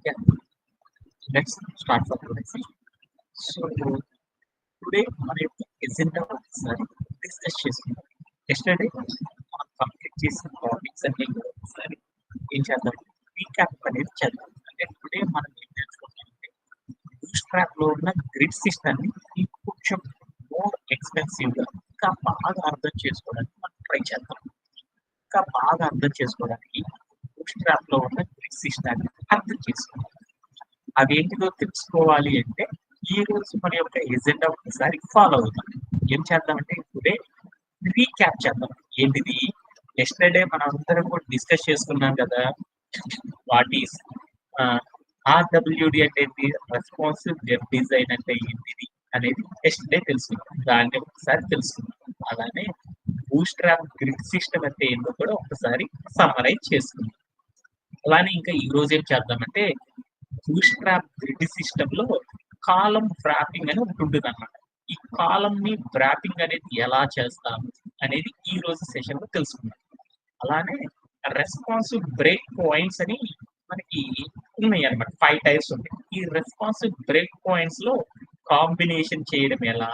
Yeah, let's start from today session. So today మన యొక్క agenda ఒకసారి డిస్కస్ చేసుకుందాం. ఎస్టర్డే మనం కంప్లీట్ చేసిన టాపిక్స్ అన్ని కూడా ఒకసారి ఏం చేద్దాం, రీక్యాప్ అనేది చేద్దాం. అంటే టుడే మనం ఏం నేర్చుకుంటామంటే బూట్‌స్ట్రాప్ లో ఉన్న గ్రిడ్ సిస్టమ్ ని ఇంకొంచెం మోర్ ఎక్స్పెన్సివ్ గా ఇంకా బాగా అర్థం చేసుకోవడానికి మనం ట్రై చేద్దాం. ఇంకా బాగా అర్థం చేసుకోవడానికి బూట్‌స్ట్రాప్ లో ఉన్న గ్రిడ్ సిస్టమ్ ని అర్థం చేసుకోవాలి. అవేంటిదో తెలుసుకోవాలి అంటే ఈ రోజు మన యొక్క ఎజెండా ఒకసారి ఫాలో అవుతాం. ఏం చేద్దామంటే టుడే రీక్యాప్ చేద్దాం. ఏంటిది, ఎస్టర్డే మనం అందరం కూడా డిస్కస్ చేసుకున్నాం కదా, వాట్ ఈస్ ఆర్డబ్ల్యూడి అంటే ఏంటి, రెస్పాన్సివ్ వెబ్ డిజైన్ అంటే ఏంటిది అనేది ఎస్టర్డే తెలుసుకున్నాం. దాన్ని ఒకసారి తెలుసుకున్నాం. అలానే బూట్‌స్ట్రాప్ గ్రిడ్ సిస్టమ్ అంటే ఏంటో కూడా ఒకసారి సమ్మరైజ్ చేసుకున్నాం. అలానే ఇంకా ఈ రోజు ఏం చేద్దామంటే బూట్‌స్ట్రాప్ గ్రిడ్ సిస్టమ్ లో కాలమ్ వ్రాపింగ్ అని ఒకటి ఉంటుంది అన్నమాట. ఈ కాలమ్ ని వ్రాపింగ్ అనేది ఎలా చేస్తాము అనేది ఈ రోజు సెషన్ లో తెలుసుకుందాం. అలానే రెస్పాన్సివ్ బ్రేక్ పాయింట్స్ అని మనకి ఉన్నాయి అన్నమాట. 5 టైప్స్ ఉంటాయి. ఈ రెస్పాన్సివ్ బ్రేక్ పాయింట్స్ లో కాంబినేషన్ చేయడం ఎలా,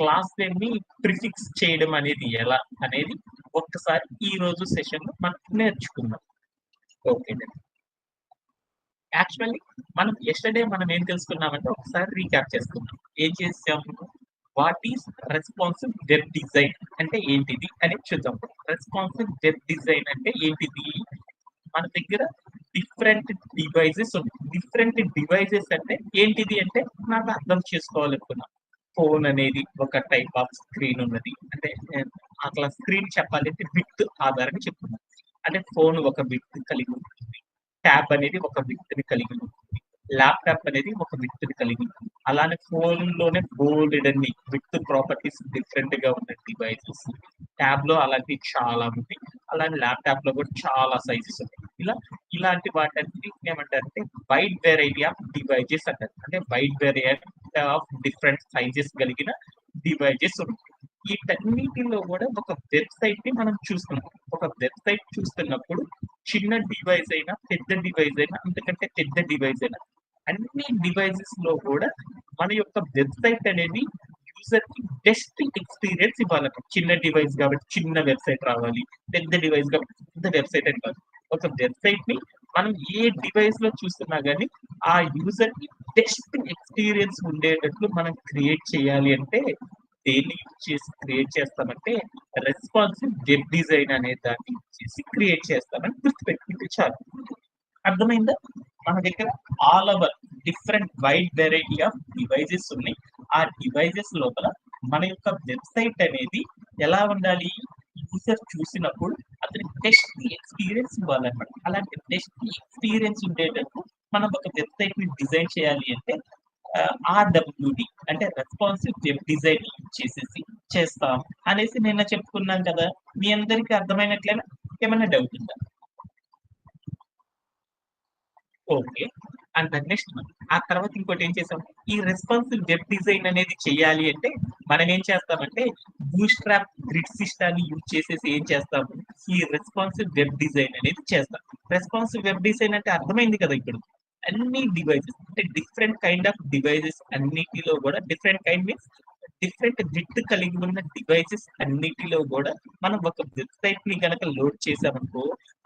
క్లాస్ నేమ్ ని ప్రిఫిక్స్ చేయడం అనేది ఎలా అనేది ఒక్కసారి ఈ రోజు సెషన్ లో మనం నేర్చుకుందాం. ఓకే, యాక్చువల్లీ మనం ఏం తెలుసుకున్నామంటే ఒకసారి రీక్యాప్ చేసుకుందాం. ఏం చేసాము, what is responsive web design అంటే ఏంటిది అనేది చూద్దాం. రెస్పాన్సివ్ వెబ్ డిజైన్ అంటే ఏంటిది, మన దగ్గర డిఫరెంట్ డివైజెస్ ఉన్నాయి. డిఫరెంట్ డివైజెస్ అంటే ఏంటిది అంటే నాకు అర్థం చేసుకోవాలనుకున్నాం. ఫోన్ అనేది ఒక టైప్ ఆఫ్ స్క్రీన్ ఉన్నది. అంటే అట్లా స్క్రీన్ చెప్పాలంటే విత్ ఆధారంగా చెప్తున్నాం. అంటే ఫోన్ ఒక విత్ కలిగి ఉంటుంది, ట్యాబ్ అనేది ఒక విత్ని కలిగి ఉంటుంది, ల్యాప్టాప్ అనేది ఒక విత్ని కలిగి ఉంటుంది. అలానే ఫోన్ లోనే బోల్డెన్ని విత్ ప్రాపర్టీస్ డిఫరెంట్ గా ఉన్న డివైజెస్, ట్యాబ్ లో అలాంటివి చాలా ఉంటాయి. అలానే ల్యాప్టాప్ లో కూడా చాలా సైజెస్ ఉంటాయి. ఇలాంటి వాటన్నిటి ఏమంటారంటే వైడ్ వెరైటీ ఆఫ్ డివైజెస్ అంటారు. అంటే wide variety of different sizes కలిగిన డివైజెస్ ఉంటాయి. వీటన్నిటిలో కూడా ఒక వెబ్సైట్ ని మనం చూస్తున్నాం. ఒక వెబ్సైట్ చూస్తున్నప్పుడు చిన్న డివైస్ అయినా పెద్ద డివైస్ అయినా అంతకంటే పెద్ద డివైస్ అయినా అన్ని డివైజెస్ లో కూడా మన యొక్క వెబ్సైట్ అనేది యూజర్ కి బెస్ట్ ఎక్స్పీరియన్స్ ఇవ్వాలన్నమాట. చిన్న డివైస్ కాబట్టి చిన్న వెబ్సైట్ రావాలి, పెద్ద డివైస్ కాబట్టి పెద్ద వెబ్సైట్ అని కాదు. ఒక వెబ్సైట్ ని మనం ఏ డివైస్ లో చూస్తున్నా కానీ ఆ యూజర్ కి బెస్ట్ ఎక్స్పీరియన్స్ ఉండేటట్లు మనం క్రియేట్ చేయాలి అంటే దేన్ని యూజ్ చేసి క్రియేట్ చేస్తామంటే రెస్పాన్సివ్ వెబ్ డిజైన్ అనే దాన్ని యూజ్ చేసి క్రియేట్ చేస్తామని గుర్తుపెట్టుకుంటే చాలు. అర్థమైందా? మన దగ్గర all over different wide variety of devices ఉన్నాయి. ఆ డివైజెస్ లోపల మన యొక్క వెబ్సైట్ అనేది ఎలా ఉండాలి, యూజర్ చూసినప్పుడు అతని బెస్ట్ ఎక్స్పీరియన్స్ ఇవ్వాలన్నమాట. అలాంటి బెస్ట్ ఎక్స్పీరియన్స్ ఉండేటట్టు మనం ఒక వెబ్సైట్ ని డిజైన్ చేయాలి అంటే ఆర్డబ్ల్యూడి అంటే రెస్పాన్సివ్ వెబ్ డిజైన్ యూజ్ చేసేసి చేస్తాం అనేసి నిన్న చెప్పుకున్నాం కదా. మీ అందరికి అర్థమైనట్లేనా? ఏమైనా డౌట్ ఉందా? ఓకే. అండ్ నెక్స్ట్ ఆ తర్వాత ఇంకోటి ఏం చేసాం, ఈ రెస్పాన్సివ్ వెబ్ డిజైన్ అనేది చేయాలి అంటే మనం ఏం చేస్తామంటే బూట్‌స్ట్రాప్ గ్రిడ్ సిస్టమ్ ని యూజ్ చేసేసి ఏం చేస్తాము, ఈ రెస్పాన్సివ్ వెబ్ డిజైన్ అనేది చేస్తాం. రెస్పాన్సివ్ వెబ్ డిజైన్ అంటే అర్థమైంది కదా. ఇప్పుడు అన్ని డివైజెస్ అంటే డిఫరెంట్ కైండ్ ఆఫ్ డివైజెస్ అన్నిటిలో కూడా different kind means different width కలిగి ఉన్న డివైజెస్ అన్నిటిలో కూడా మనం ఒక వెబ్సైట్ ని కనుక లోడ్ చేసామనుకో,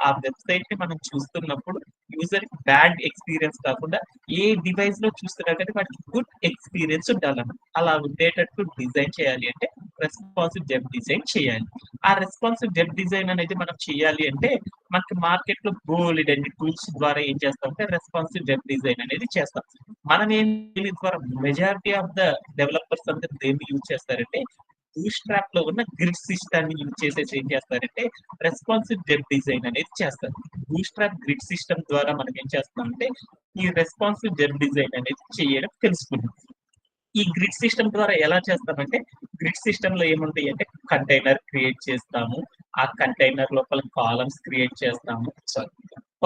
ఆ వెబ్సైట్ ని మనం చూస్తున్నప్పుడు యూజర్ బ్యాడ్ ఎక్స్పీరియన్స్ కాకుండా ఏ డివైస్ లో చూస్తున్నా కానీ వాటికి గుడ్ ఎక్స్పీరియన్స్ ఉండాలన్నమాట. అలా ఉండేటట్టు డిజైన్ చేయాలి అంటే రెస్పాన్సివ్ వెబ్ డిజైన్ చేయాలి. ఆ రెస్పాన్సివ్ వెబ్ డిజైన్ అనేది మనం చేయాలి అంటే మనకి మార్కెట్ లో బోలెడన్ని టూల్స్ ద్వారా ఏం చేస్తామంటే రెస్పాన్సివ్ వెబ్ డిజైన్ అనేది చేస్తాం. మనం దీని ద్వారా మెజారిటీ ఆఫ్ ద డెవలపర్స్ అందరూ దేన్ని యూజ్ చేస్తారంటే బూట్‌స్ట్రాప్ లో ఉన్న గ్రిడ్ సిస్టమ్ ని యూజ్ చేసేసి ఏం చేస్తారంటే రెస్పాన్సివ్ వెబ్ డిజైన్ అనేది చేస్తారు. బూట్‌స్ట్రాప్ గ్రిడ్ సిస్టమ్ ద్వారా మనం ఏం చేస్తామంటే ఈ రెస్పాన్సివ్ వెబ్ డిజైన్ అనేది చేయడం తెలుసుకున్నాం. ఈ గ్రిడ్ సిస్టమ్ ద్వారా ఎలా చేస్తామంటే గ్రిడ్ సిస్టమ్ లో ఏముంటాయి అంటే కంటైనర్ క్రియేట్ చేస్తాము, ఆ కంటైనర్ లోపల కాలమ్స్ క్రియేట్ చేస్తాము, సారీ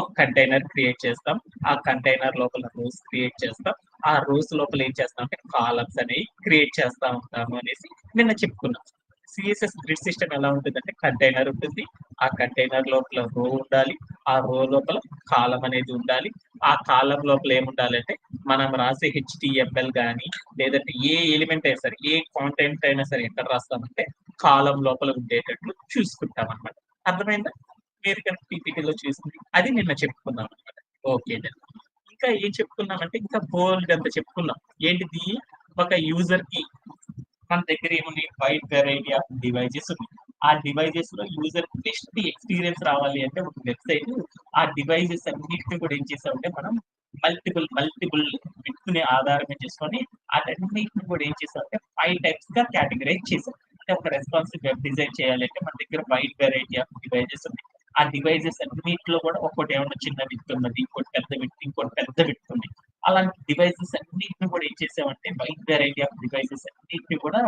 ఒక కంటైనర్ క్రియేట్ చేస్తాం, ఆ కంటైనర్ లోపల రోస్ క్రియేట్ చేస్తాం, ఆ రోస్ లోపల ఏం చేస్తాం అంటే కాలమ్స్ అనేవి క్రియేట్ చేస్తా ఉంటాము అనేసి నిన్న చెప్పుకున్నాం. సిఎస్ఎస్ గ్రిడ్ సిస్టమ్ ఎలా ఉంటుందంటే కంటైనర్ ఉంటుంది, ఆ కంటైనర్ లోపల రో ఉండాలి, ఆ రో లోపల కాలం అనేది ఉండాలి. ఆ కాలం లోపల ఏముండాలంటే మనం రాసే హెచ్‌టీఎంఎల్ గాని, లేదంటే ఏ ఎలిమెంట్ అయినా సరే, ఏ కాంటెంట్ అయినా సరే ఎక్కడ రాస్తామంటే కాలం లోపల ఉండేటట్లు చూసుకుంటామనమాట. అర్థమైందా? మీరు కనుక పీపీటీలో చూసింది అది నిన్న చెప్పుకున్నామనమాట. Okay done. ఇంకా ఏం చెప్పుకున్నామంటే ఇంకా బోలెడంత చెప్పుకున్నాం. ఏంటిది? ఒక యూజర్‌కి మన దగ్గర ఏమున్నాయి వైడ్ వెరైటీ ఆఫ్ డివైజెస్ ఉన్నాయి. ఆ డివైజెస్ లో యూజర్ బెస్ట్ ఎక్స్పీరియన్స్ రావాలి అంటే ఒక వెబ్సైట్ ఆ డివైజెస్ అన్నిటిని కూడా ఏం చేసామంటే మనం మల్టిపుల్ విత్ని ఆధారంగా చేసుకొని అటన్నిటిని కూడా ఏం చేసామంటే 5 టైప్స్ గా కేటగరైజ్ చేసాం. అంటే ఒక రెస్పాన్సివ్ వెబ్ డిజైన్ చేయాలంటే మన దగ్గర వైడ్ వెరైటీ ఆఫ్ డివైజెస్ ఉన్నాయి. ఆ డివైజెస్ అన్నిటిలో కూడా ఒక్కోటి ఏమన్నా చిన్న విత్ ఉన్నది, ఇంకోటి పెద్ద విత్, ఇంకోటి పెద్ద విత్ ఉంది. అలాంటి డివైసెస్ అన్నిటిని కూడా ఏం చేసామంటే వైడ్ వెరైటీ ఆఫ్ డివైసెస్ అన్నిటిని కూడా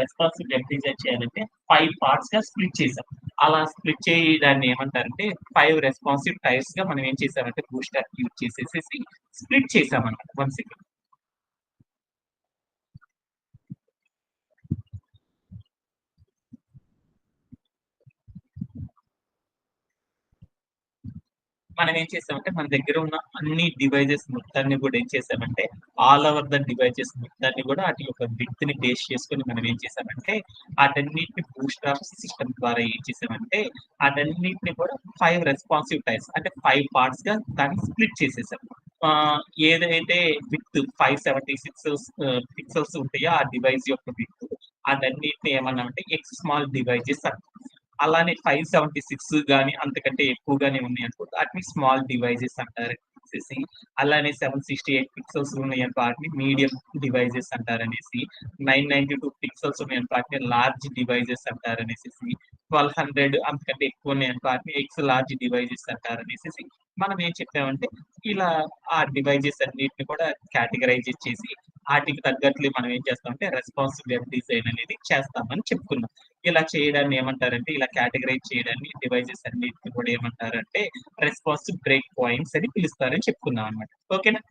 రెస్పాన్సివ్ వెబ్ డిజైన్ చేయాలంటే 5 పార్ట్స్ గా స్ప్లిట్ చేసాం. అలా స్ప్లిట్ చేయడాన్ని ఏమంటారంటే 5 రెస్పాన్సివ్ టైప్స్ గా మనం ఏం చేసామంటే బూస్టర్ యూజ్ చేసేసేసి స్ప్లిట్ చేసామన్నమాట. One second. మనం ఏం చేసామంటే మన దగ్గర ఉన్న అన్ని డివైజెస్ మొత్తాన్ని కూడా ఏం చేసామంటే ఆల్ ఓవర్ ద డివైజెస్ మొత్తాన్ని కూడా వాటి యొక్క విడ్త్ ని బేస్ చేసుకొని మనం ఏం చేసామంటే వాటన్నిటిని బూస్ట్ ఆఫ్ సిస్టమ్ ద్వారా ఏం చేసామంటే వాటన్నిటిని కూడా 5 రెస్పాన్సివ్ టైప్స్ అంటే 5 పార్ట్స్ గా దాన్ని స్ప్లిట్ చేసేసాం. ఆ, ఏదైతే విత్ 576 పిక్సెల్స్ ఉంటాయో ఆ డివైస్ యొక్క విత్ అదన్నిటిని ఏమన్నామంటే ఎక్స్ స్మాల్ డివైజెస్ అంటాం. అలానే 576 గాని అంతకంటే ఎక్కువగానే ఉన్నాయనుకో వాటిని స్మాల్ డివైజెస్ అంటారు అనేసి, అలానే 768 పిక్సెల్స్ ఉన్నాయనుకో వాటిని మీడియం డివైజెస్ అంటారనేసి, 992 పిక్సెల్స్ ఉన్నాయనుకో వాటిని లార్జ్ డివైజెస్ అంటారనేసి, 1200 అంతకంటే ఎక్కువ ఉన్నాయనుకో వాటిని ఎక్స్ లార్జ్ డివైజెస్ అంటారనేసి మనం ఏం చెప్పామంటే ఇలా ఆ డివైజెస్ అన్నిటిని కూడా కేటగరైజ్ చేసి వాటికి తగ్గట్లు మనం ఏం చేస్తామంటే రెస్పాన్సివ్ వెబ్ డిజైన్ అనేది చేస్తామని చెప్పుకున్నాం. ఇలా చేయడాన్ని ఏమంటారంటే ఇలా కేటగరైజ్ చేయడాన్ని డివైజెస్ అన్నిటిని కూడా ఏమంటారంటే రెస్పాన్సివ్ బ్రేక్ పాయింట్స్ అని పిలుస్తారని చెప్పుకున్నాం అనమాట. ఓకేనా?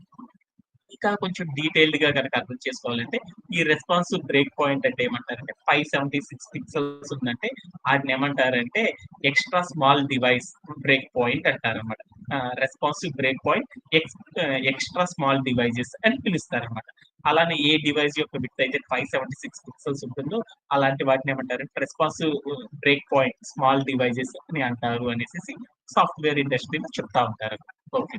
ఇంకా కొంచెం డీటెయిల్డ్ గా కనుక అర్థం చేసుకోవాలంటే ఈ రెస్పాన్సివ్ బ్రేక్ పాయింట్ అంటే ఏమంటారంటే 576 పిక్సెల్స్ ఉందంటే వాటిని ఏమంటారంటే extra small device break point అంటారు అనమాట. Responsive break point extra small devices అని పిలుస్తారు అనమాట. అలానే ఏ డివైస్ యొక్క విత్ అయితే 576 పిక్సెల్స్ ఉంటుందో అలాంటి వాటిని ఏమంటారంటే responsive break point small devices అని అంటారు అనేసి సాఫ్ట్వేర్ ఇండస్ట్రీలో చెప్తా ఉంటారు. ఓకే.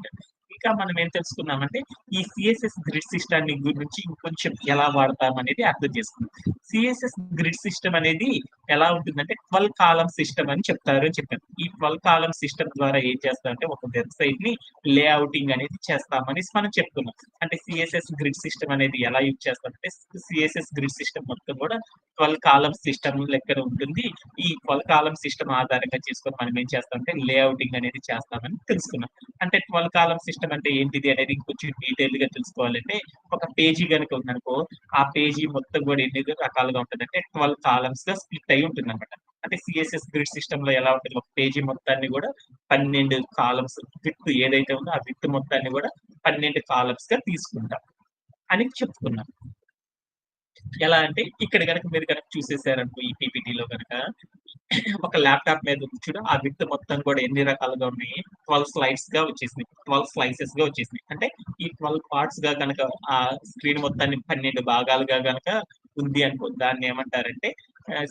ఇంకా మనం ఏం తెలుసుకున్నామంటే ఈ సిఎస్ఎస్ గ్రిడ్ సిస్టమ్ గురించి ఇంకొంచెం ఎలా వాడతాం అనేది అర్థం చేసుకుందాం. సిఎస్ఎస్ గ్రిడ్ సిస్టమ్ అనేది ఎలా ఉంటుందంటే 12 కాలమ్ సిస్టమ్ అని చెప్తారు అని చెప్పాను. ఈ 12 కాలమ్ సిస్టమ్ ద్వారా ఏం చేస్తామంటే ఒక వెబ్సైట్ ని లేఅవుటింగ్ అనేది చేస్తామని మనం చెప్తున్నాం. అంటే సిఎస్ఎస్ గ్రిడ్ సిస్టమ్ అనేది ఎలా యూజ్ చేస్తామంటే సిఎస్ఎస్ గ్రిడ్ సిస్టమ్ మొత్తం కూడా 12 కాలమ్ సిస్టమ్ లెక్కన ఉంటుంది. ఈ 12 కాలమ్ సిస్టమ్ ఆధారంగా చేసుకొని మనం ఏం చేస్తామంటే లేఅవుటింగ్ అనేది చేస్తామని తెలుసుకున్నాం. అంటే 12 కాలమ్ సిస్టమ్ అంటే ఏంటిది అనేది కొంచెం డీటెయిల్ గా తెలుసుకోవాలంటే ఒక పేజీ కనుక ఉందనుకో ఆ పేజీ మొత్తం కూడా ఎన్ని రకాలుగా ఉంటుందంటే 12 కాలమ్స్ గా స్ప్లిట్ అయి ఉంటుంది అనమాట. అంటే సిఎస్ఎస్ గ్రిడ్ సిస్టమ్ లో ఎలా ఉంటుంది ఒక పేజీ మొత్తాన్ని కూడా 12 కాలమ్స్ విత్ ఏదైతే ఉందో ఆ విత్ మొత్తాన్ని కూడా 12 కాలమ్స్ గా తీసుకుంటాం అని చెప్పుకున్నాం. ఎలా అంటే ఇక్కడ కనుక మీరు కనుక చూసేసారనుకో ఈ పీపీటీలో కనుక ఒక ల్యాప్టాప్ మీద ఉంది చూడు ఆ విత్ మొత్తం కూడా ఎన్ని రకాలుగా ఉన్నాయి 12 స్లైడ్స్ గా వచ్చేసినాయి 12 స్లైసెస్ గా వచ్చేసినాయి అంటే ఈ 12 పార్ట్స్ గా కనుక ఆ స్క్రీన్ మొత్తాన్ని 12 భాగాలుగా కనుక ఉంది అనుకో దాన్ని ఏమంటారంటే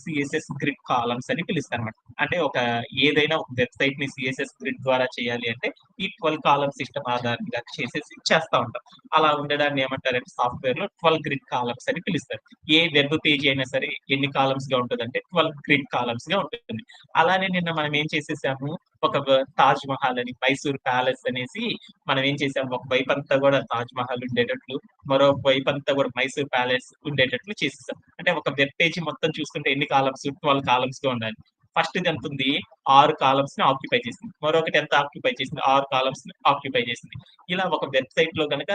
సిఎస్ఎస్ గ్రిడ్ కాలమ్స్ అని పిలుస్తారు అనమాట. అంటే ఒక ఏదైనా ఒక వెబ్సైట్ ని సిఎస్ఎస్ గ్రిడ్ ద్వారా చేయాలి అంటే ఈ 12 కాలమ్ సిస్టమ్ ఆధారంగా చేసేసి చేస్తా ఉంటాం. అలా ఉండడాన్ని ఏమంటారంటే సాఫ్ట్వేర్ లో 12 గ్రిడ్ కాలమ్స్ అని పిలుస్తారు. ఏ వెబ్ పేజీ అయినా సరే ఎన్ని కాలమ్స్ గా ఉంటుందంటే 12 గ్రిడ్ కాలమ్స్ గా ఉంటుంది. అలానే నిన్న మనం ఏం చేసేసాము ఒక తాజ్ మహల్ అని మైసూర్ ప్యాలెస్ అనేసి మనం ఏం చేసాము ఒక వైపు అంతా కూడా తాజ్ మహల్ ఉండేటట్లు మరో వైపు అంతా కూడా మైసూర్ ప్యాలెస్ ఉండేటట్లు చేసేసాం. అంటే ఒక వెబ్ పేజీ మొత్తం చూసుకుంటే ఎన్ని కాలమ్స్ 12 కాలమ్స్ గా ఉండాలి. ఫస్ట్ ఇది ఎంత ఉంది 6 కాలమ్స్ ని ఆక్యుపై చేసింది. మరొకటి ఎంత ఆక్యుపై చేసింది 6 కాలమ్స్ ని ఆక్యుపై చేసింది. ఇలా ఒక వెబ్సైట్ లో గనక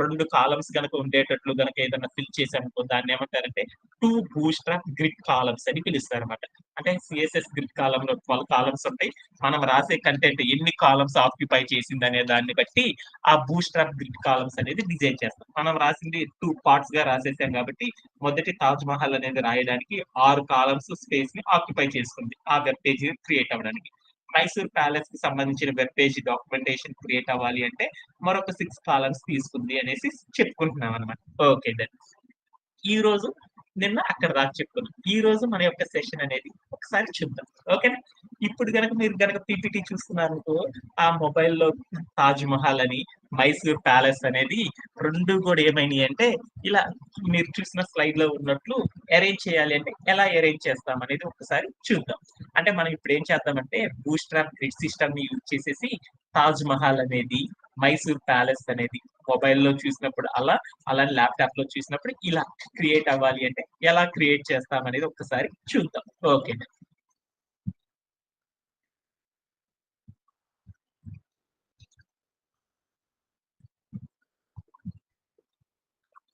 2 కాలమ్స్ గనక ఉండేటట్లు గనక ఏదైనా ఫిల్ చేసామనుకో దాన్ని ఏమంటారంటే 2 బూట్‌స్ట్రాప్ గ్రిడ్ కాలమ్స్ అని పిలుస్తారన్నమాట. అంటే సిఎస్ఎస్ గ్రిడ్ కాలమ్‌లో 12 కాలమ్స్ ఉంటాయి. మనం రాసే కంటెంట్ ఎన్ని కాలమ్స్ ఆక్యుపై చేసిందనే దాన్ని బట్టి ఆ బూట్‌స్ట్రాప్ గ్రిడ్ కాలమ్స్ అనేది డిజైన్ చేస్తాం. మనం రాసింది 2 పార్ట్స్ గా రాసేసాం కాబట్టి మొదటి తాజ్ మహల్ అనేది రాయడానికి 6 కాలమ్స్ స్పేస్ ని ఆక్యుపై చేసుకుంది. ఆ వెబ్ పేజ్ క్రియేట్ అవ్వడానికి. మైసూర్ ప్యాలెస్ కి సంబంధించిన వెబ్ పేజ్ డాక్యుమెంటేషన్ క్రియేట్ అవ్వాలి అంటే మరొక 6 కాలమ్స్ తీసుకుంది అనేసి చెప్పుకుంటున్నాం అనమాట. Okay done. ఈ రోజు నిన్న అక్కడ దాకా చెప్పుకున్నాం. ఈ రోజు మన యొక్క సెషన్ అనేది ఒకసారి చూద్దాం. ఓకేనా? ఇప్పుడు మీరు గనక పీపీటీ చూస్తున్నారనుకో, ఆ మొబైల్‌లో తాజ్ మహల్ అని, మైసూర్ ప్యాలెస్ అనేది 2 కూడా ఏమైనాయి అంటే, ఇలా మీరు చూసిన స్లైడ్‌లో ఉన్నట్లు అరేంజ్ చేయాలి అంటే ఎలా అరేంజ్ చేస్తాం అనేది ఒకసారి చూద్దాం. అంటే మనం ఇప్పుడు ఏం చేద్దామంటే బూట్‌స్ట్రాప్ గ్రిడ్ సిస్టమ్‌ని యూజ్ చేసేసి తాజ్ మహల్ అనేది, మైసూర్ ప్యాలెస్ అనేది మొబైల్‌లో చూసినప్పుడు అలా, అలానే ల్యాప్‌టాప్‌లో చూసినప్పుడు ఇలా క్రియేట్ అవ్వాలి అంటే ఎలా క్రియేట్ చేస్తాం అనేది ఒక్కసారి చూద్దాం. ఓకే.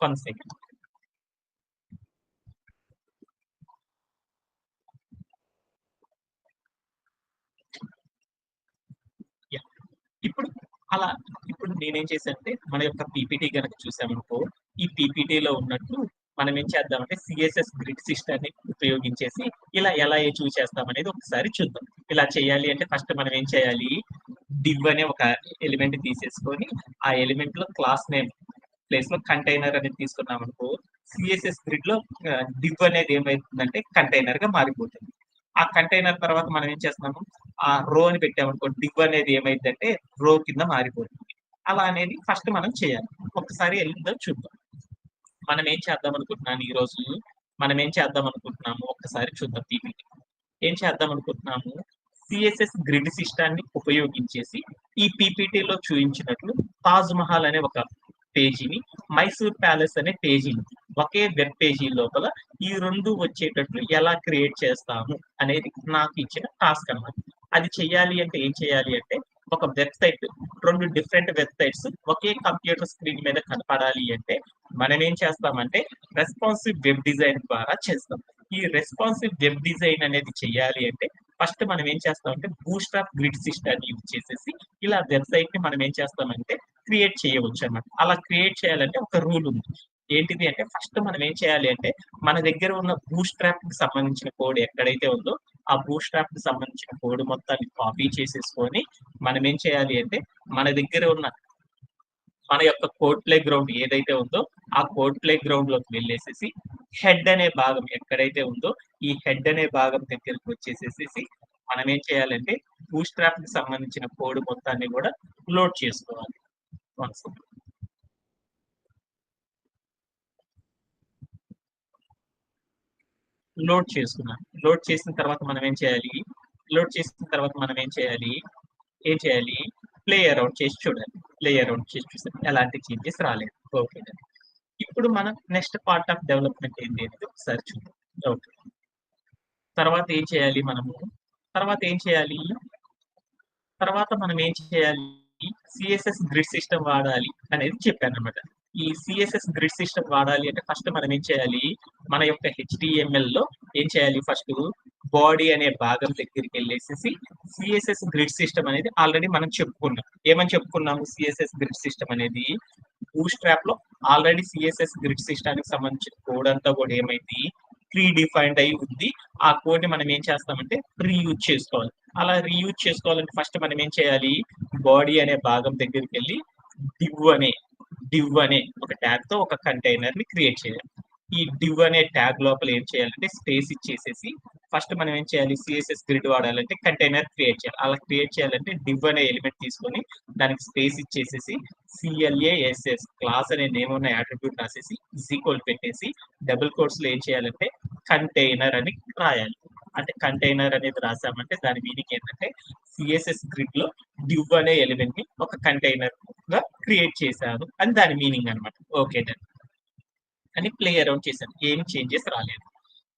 One second. యాహ్! ఇప్పుడు అలా ఇప్పుడు నేనేం చేశానంటే మన యొక్క పీపీటీ గనక చూసామనుకో, ఈ పీపీటీలో ఉన్నట్లు మనం ఏం చేద్దామంటే సీఎస్ఎస్ గ్రిడ్ సిస్టమ్‌ని ఉపయోగించేసి ఇలా ఎలా అచీవ్ చేస్తామనేది ఒకసారి చూద్దాం. ఇలా చేయాలి అంటే ఫస్ట్ మనం ఏం చేయాలి, డివ్ అనే ఒక ఎలిమెంట్ తీసేసుకొని, ఆ ఎలిమెంట్‌లో క్లాస్ నేమ్ ప్లేస్‌లో కంటైనర్ అనేది తీసుకున్నామనుకో, సీఎస్ఎస్ గ్రిడ్‌లో డివ్ అనేది ఏమైతుందంటే కంటైనర్‌గా మారిపోతుంది. ఆ కంటైనర్ తర్వాత మనం ఏం చేస్తున్నాము, ఆ రో అని పెట్టామనుకో, డివ్ అనేది ఏమైద్దంటే రో కింద మారిపోతుంది. అలా అనేది ఫస్ట్ మనం చేయాలి. ఒక్కసారి ఎళ్ళిందో చూద్దాం. మనం ఏం చేద్దాం అనుకుంటున్నాను ఈరోజు, మనం ఏం చేద్దాం అనుకుంటున్నాము ఒక్కసారి చూద్దాం పీపీటీ. ఏం చేద్దాం అనుకుంటున్నాము, సీఎస్ఎస్ గ్రిడ్ సిస్టాన్ని ఉపయోగించేసి ఈ పీపీటీలో చూయించినట్లు తాజ్ మహల్ అనే ఒక పేజీని, మైసూర్ ప్యాలెస్ అనే పేజీని ఒకే వెబ్ పేజీ లోపల ఈ 2 వచ్చేటట్లు ఎలా క్రియేట్ చేస్తాము అనేది నాకు ఇచ్చిన టాస్క్ అన్నమాట. అది చెయ్యాలి అంటే ఏం చేయాలి అంటే ఒక వెబ్‌సైట్ 2 డిఫరెంట్ వెబ్‌సైట్స్ ఒకే కంప్యూటర్ స్క్రీన్ మీద కనపడాలి అంటే మనం ఏం చేస్తామంటే రెస్పాన్సివ్ వెబ్ డిజైన్ ద్వారా చేస్తాం. ఈ రెస్పాన్సివ్ వెబ్ డిజైన్ అనేది చెయ్యాలి అంటే ఫస్ట్ మనం ఏం చేస్తామంటే బూట్‌స్ట్రాప్ గ్రిడ్ సిస్టమ్‌ని యూజ్ చేసేసి ఇలా వెబ్‌సైట్‌ని మనం ఏం చేస్తామంటే క్రియేట్ చేయవచ్చన్నమాట. అలా క్రియేట్ చేయాలంటే ఒక రూల్ ఉంది. ఏంటిది అంటే ఫస్ట్ మనం ఏం చేయాలి అంటే మన దగ్గర ఉన్న బూట్‌స్ట్రాప్‌కి సంబంధించిన కోడ్ ఎక్కడైతే ఉందో ఆ బూట్‌స్ట్రాప్‌కి సంబంధించిన కోడ్ మొత్తాన్ని కాపీ చేసేసుకొని మనం ఏం చేయాలి అంటే మన దగ్గర ఉన్న మన యొక్క కోడ్ ప్లే గ్రౌండ్ ఏదైతే ఉందో ఆ కోడ్ ప్లే గ్రౌండ్‌లోకి వెళ్ళేసేసి హెడ్ అనే భాగం ఎక్కడైతే ఉందో ఈ హెడ్ అనే భాగం దగ్గరికి వచ్చేసేసేసి మనం ఏం చేయాలంటే బూట్‌స్ట్రాప్‌కి సంబంధించిన కోడ్ మొత్తాన్ని కూడా లోడ్ చేసుకోవాలి. One second. లోడ్ చేసుకున్నాను. లోడ్ చేసిన తర్వాత మనం ఏం చేయాలి? లోడ్ చేసిన తర్వాత మనం ఏం చేయాలి? ఏం చేయాలి? ప్లే అరౌండ్ చేసి చూడాలి. ప్లే అరౌండ్ చేసి చూస్తే ఎలాంటి చేంజెస్ రాలేదు. ఓకే. ఇప్పుడు మనం నెక్స్ట్ పార్ట్ ఆఫ్ డెవలప్‌మెంట్ ఏంటి అనేది ఒకసారి చూద్దాం. ఓకే. తర్వాత ఏం చేయాలి మనము? తర్వాత ఏం చేయాలి? తర్వాత మనం ఏం చేయాలి? సీఎస్ఎస్ గ్రిడ్ సిస్టమ్ వాడాలి అనేది చెప్పానన్నమాట. ఈ సీఎస్ఎస్ గ్రిడ్ సిస్టమ్ వాడాలి అంటే ఫస్ట్ మనం ఏం చేయాలి? మన యొక్క హెచ్‌టీఎంఎల్‌లో ఏం చేయాలి ఫస్టు బాడీ అనే భాగం దగ్గరికెళ్ళేసేసి సీఎస్ఎస్ గ్రిడ్ సిస్టమ్ అనేది ఆల్రెడీ మనం చెప్పుకున్నాం. ఏమని చెప్పుకున్నాము సీఎస్ఎస్ గ్రిడ్ సిస్టమ్ అనేది? బూట్‌స్ట్రాప్‌లో ఆల్రెడీ సీఎస్ఎస్ గ్రిడ్ సిస్టమ్‌కి సంబంధించిన కోడ్ అంతా కూడా ఏమైంది? ప్రీ డిఫైన్డ్ అయ్యి ఉంది. ఆ కోడ్‌ని మనం ఏం చేస్తామంటే రీయూజ్ చేసుకోవాలి. అలా రీయూజ్ చేసుకోవాలంటే ఫస్ట్ మనం ఏం చేయాలి? బాడీ అనే భాగం దగ్గరికెళ్ళి డివ్ అనే ఒక ట్యాగ్‌తో ఒక కంటైనర్‌ని క్రియేట్ చేయాలి. ఈ డివ్ అనే ట్యాగ్ లోపల ఏం చేయాలంటే స్పేస్ ఇచ్చేసేసి ఫస్ట్ మనం ఏం చేయాలి? సీఎస్ఎస్ గ్రిడ్ వాడాలంటే కంటైనర్ క్రియేట్ చేయాలి. అలా క్రియేట్ చేయాలంటే డివ్ అనే ఎలిమెంట్ తీసుకొని దానికి స్పేస్ ఇచ్చేసేసి సీఎల్ఏఎస్ఎస్ క్లాస్ అనే నేమ్ ఉన్న యాట్రిబ్యూట్ రాసేసి ఈజ్ ఈక్వల్ పెట్టేసి డబుల్ కోట్స్‌లో ఏం చేయాలంటే కంటైనర్ అని రాయాలి. అంటే కంటైనర్ అనేది రాసామంటే దాని మీనింగ్ ఏంటంటే సీఎస్ఎస్ గ్రిడ్‌లో డివ్ అనే ఎలిమెంట్‌ని ఒక కంటైనర్‌గా క్రియేట్ చేశాను అని దాని మీనింగ్ అన్నమాట. Okay done. అని ప్లే అరౌండ్ చేశాను. ఏం చేంజెస్ రాలేదు.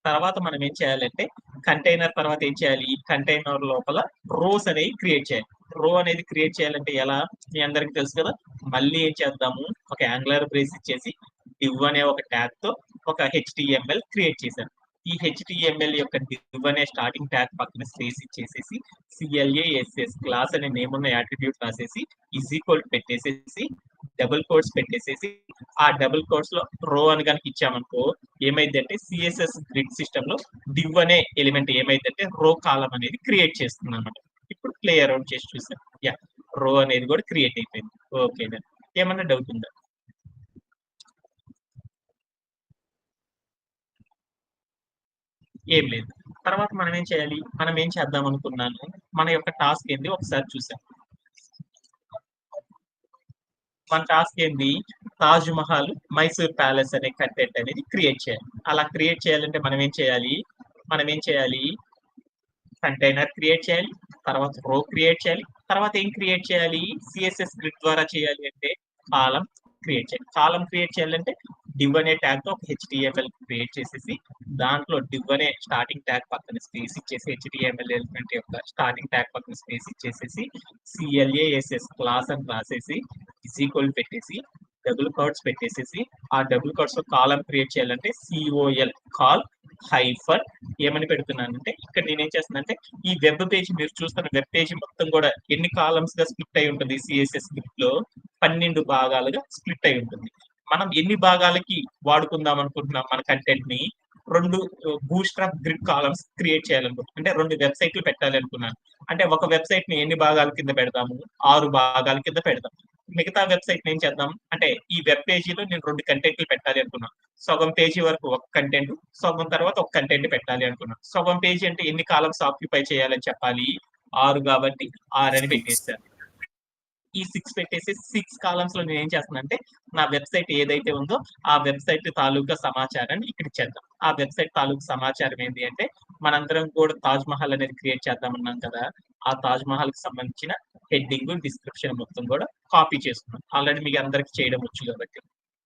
తర్వాత మనం ఏం చేయాలంటే కంటైనర్ తర్వాత ఏం చేయాలి? కంటైనర్ లోపల రోస్ అనేవి క్రియేట్ చేయాలి. రో అనేది క్రియేట్ చేయాలంటే ఎలా? మీ అందరికి తెలుసు కదా! మళ్ళీ ఏం చేద్దాము? ఒక యాంగులర్ బ్రేస్ ఇచ్చేసి డివ్ అనే ఒక ట్యాగ్‌తో ఒక హెచ్‌టీఎంఎల్ క్రియేట్ చేశాను. ఈ హెచ్‌టీఎంఎల్ యొక్క డివ్ అనే స్టార్టింగ్ ట్యాగ్ పక్కన స్పేస్ ఇచ్చేసేసి సీఎల్ఏఎస్ఎస్ క్లాస్ అనే నేమ్ ఉన్న యాట్రిబ్యూట్ రాసేసి ఈజ్ ఈక్వల్ పెట్టేసేసి డబుల్ కోట్స్ పెట్టేసేసి ఆ డబుల్ కోట్స్ లో రో అని కనుక ఇచ్చామనుకో ఏమైందంటే సిఎస్ఎస్ గ్రిడ్ సిస్టమ్ లో డివ్ అనే ఎలిమెంట్ ఏమైందంటే రో కాలం అనేది క్రియేట్ చేస్తుంది అనమాట. ఇప్పుడు ప్లే అరౌండ్ చేసి చూసాను. యా, రో అనేది కూడా క్రియేట్ అయిపోయింది. ఓకే, ఏమన్నా డౌట్ ఉందా? ఏం లేదు. తర్వాత మనం ఏం చేయాలి? మనం ఏం చేద్దాం అనుకున్నాను, మన యొక్క టాస్క్ ఏంది ఒకసారి చూసాం. మన టాస్క్ ఏంది? తాజ్ మహల్ మైసూర్ ప్యాలెస్ అనే కంటెంట్ అనేది క్రియేట్ చేయాలి. అలా క్రియేట్ చేయాలంటే మనం ఏం చేయాలి? కంటైనర్ క్రియేట్ చేయాలి, తర్వాత రో క్రియేట్ చేయాలి, తర్వాత ఏం క్రియేట్ చేయాలి? సిఎస్ఎస్ గ్రిడ్ ద్వారా చేయాలి అంటే కాలం క్రియేట్ చేయాలి. కాలం క్రియేట్ చేయాలంటే డివ్ అనే ట్యాగ్ తో ఒక హెచ్టిఎంఎల్ క్రియేట్ చేసేసి, దాంట్లో డివ్ అనే స్టార్టింగ్ ట్యాగ్ పక్కన స్పేస్ ఇచ్చేసి, హెచ్టిఎంఎల్ ఎలిమెంట్ యొక్క స్టార్టింగ్ ట్యాగ్ పక్కన స్పేస్ ఇచ్చేసేసి, సిఎల్ఏఎస్ఎస్ క్లాస్ అని రాసేసి ఈక్వల్ పెట్టేసి డబుల్ కోట్స్ పెట్టేసేసి, ఆ డబుల్ కోట్స్ లో కాలం క్రియేట్ చేయాలంటే సిఓఎల్ కాల్ హైఫర్ ఏమని పెడుతున్నానంటే, ఇక్కడ నేనేం చేస్తున్నానంటే ఈ వెబ్ పేజ్, మీరు చూస్తున్న వెబ్ పేజ్ మొత్తం కూడా ఎన్ని కాలమ్స్ గా స్ప్లిట్ అయి ఉంటుంది సిఎస్ఎస్ స్క్రిప్ట్ లో? 12 భాగాలుగా స్ప్లిట్ అయి ఉంటుంది. మనం ఎన్ని భాగాలకి వాడుకుందాం అనుకుంటున్నాం మన కంటెంట్ ని? 2 బూస్ట్రాప్ గ్రిడ్ కాలమ్స్ క్రియేట్ చేయాలనుకుంటున్నాను. అంటే 2 వెబ్సైట్లు పెట్టాలి అనుకున్నాను. అంటే ఒక వెబ్సైట్ ని ఎన్ని భాగాల కింద పెడదాము? 6 భాగాల కింద పెడదాం. మిగతా వెబ్సైట్ ఏం చేద్దాం అంటే, ఈ వెబ్ పేజీలో నేను 2 కంటెంట్లు పెట్టాలి అనుకున్నాను. సగం పేజీ వరకు ఒక కంటెంట్, సగం తర్వాత ఒక కంటెంట్ పెట్టాలి అనుకున్నాను. సగం పేజీ అంటే ఎన్ని కాలమ్స్ ఆక్యుపై చేయాలని చెప్పాలి? 6 కాబట్టి 6 అని పెట్టేశాను. ఈ 6 పెట్టేసి 6 కాలమ్స్ లో నేను ఏం చేస్తున్నానంటే, నా వెబ్సైట్ ఏదైతే ఉందో ఆ వెబ్సైట్ తాలూకా సమాచారాన్ని ఇక్కడ ఇచ్చేద్దాం. ఆ వెబ్సైట్ తాలూకా సమాచారం ఏంటి అంటే, మనందరం కూడా తాజ్ మహల్ అనేది క్రియేట్ చేద్దామన్నాం కదా, ఆ తాజ్ మహల్ కి సంబంధించిన హెడ్డింగ్, డిస్క్రిప్షన్ మొత్తం కూడా కాపీ చేసుకున్నాం. ఆల్రెడీ మీకు అందరికి చేయడం వచ్చు కాబట్టి